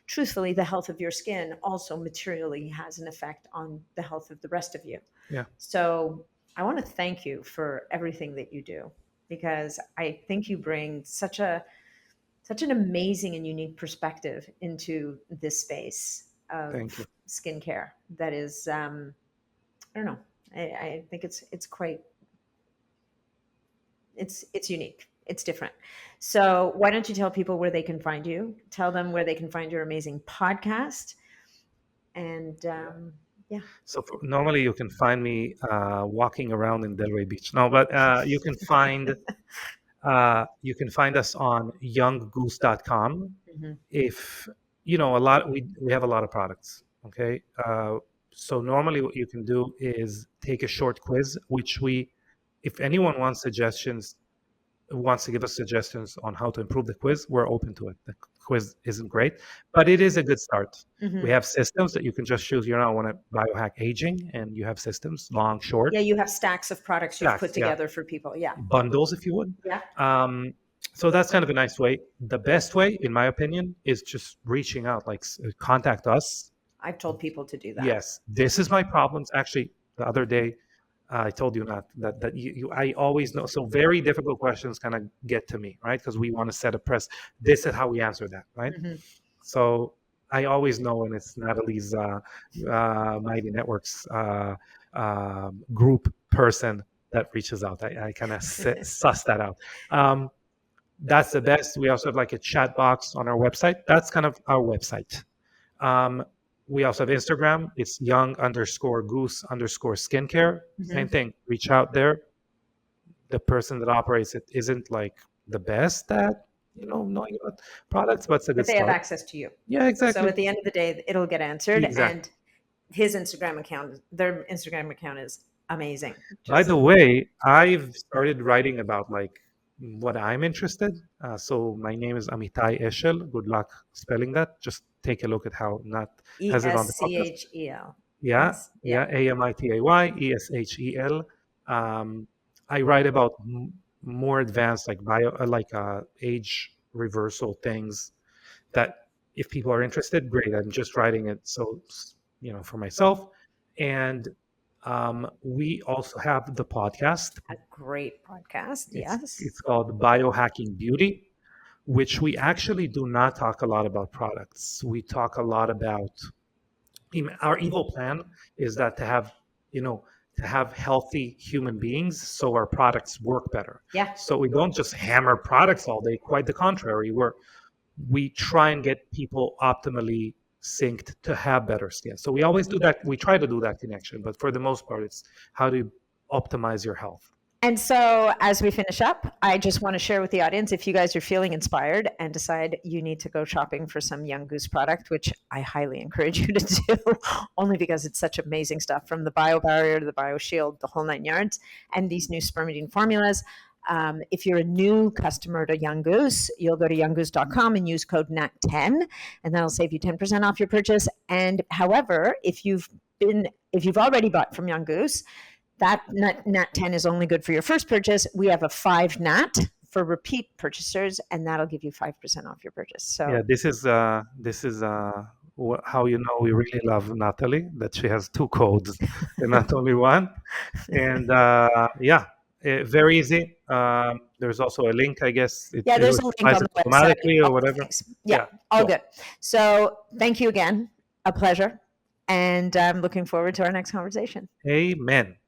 truthfully, the health of your skin also materially has an effect on the health of the rest of you. Yeah. So I want to thank you for everything that you do, because I think you bring such an amazing and unique perspective into this space of skincare that is, I don't know, I think it's quite, it's unique. It's different. So why don't you tell people where they can find you? Tell them where they can find your amazing podcast. And So normally you can find me walking around in Delray Beach. No, but you can find us on younggoose.com. If we have a lot of products. Okay. So normally what you can do is take a short quiz, which if anyone wants to give us suggestions on how to improve the quiz, we're open to it. The quiz isn't great, but it is a good start. We have systems that you can just choose. I want to biohack aging, and you have systems, long, short. Yeah, you have stacks of products you've put together for people. Yeah. Bundles, if you would. Yeah. So that's kind of a nice way. The best way, in my opinion, is just reaching out, like contact us. I've told people to do that. Yes. This is my problems. Actually, the other day, I told you not that I always know. So very difficult questions kind of get to me, right? Because we want to set a press. This is how we answer that, right? So I always know when it's Natalie's Mighty Networks group person that reaches out. I kind of suss that out. That's the best. We also have like a chat box on our website. That's kind of our website. We also have Instagram. It's young_goose_skincare. Same thing. Reach out there. The person that operates it isn't like the best at knowing about products, but it's a good start. But they have access to you. Yeah, exactly. So at the end of the day, it'll get answered. Exactly. And their Instagram account is amazing. By the way, I've started writing about like what I'm interested. So my name is Amitay Eshel. Good luck spelling that. Just take a look at how not has it on the podcast. Eshel. Yeah. Amitay Eshel. I write about more advanced age reversal things that if people are interested, great. I'm just writing it so for myself. And we also have the podcast. A great podcast, yes. It's called Biohacking Beauty, which we actually do not talk a lot about products. We talk a lot about our evil plan is that to have healthy human beings so our products work better. Yeah. So we don't just hammer products all day. Quite the contrary. We try and get people optimally synced to have better skin. So we always do that. We try to do that connection, but for the most part, it's how to optimize your health. And so, as we finish up, I just want to share with the audience, if you guys are feeling inspired and decide you need to go shopping for some Young Goose product, which I highly encourage you to do, only because it's such amazing stuff, from the bio barrier to the bio shield, the whole 9 yards, and these new spermidine formulas. If you're a new customer to Young Goose, you'll go to younggoose.com and use code NAT10, and that'll save you 10% off your purchase. And however, if you've already bought from Young Goose, that nat 10 is only good for your first purchase. We have a 5 nat for repeat purchasers, and that'll give you 5% off your purchase. So Yeah, this is how you know we really love Natalie, that she has 2 codes and not only one. And very easy. There's also a link, I guess. There's a link on the website automatically or whatever. All good. So thank you again. A pleasure. And I'm looking forward to our next conversation. Amen.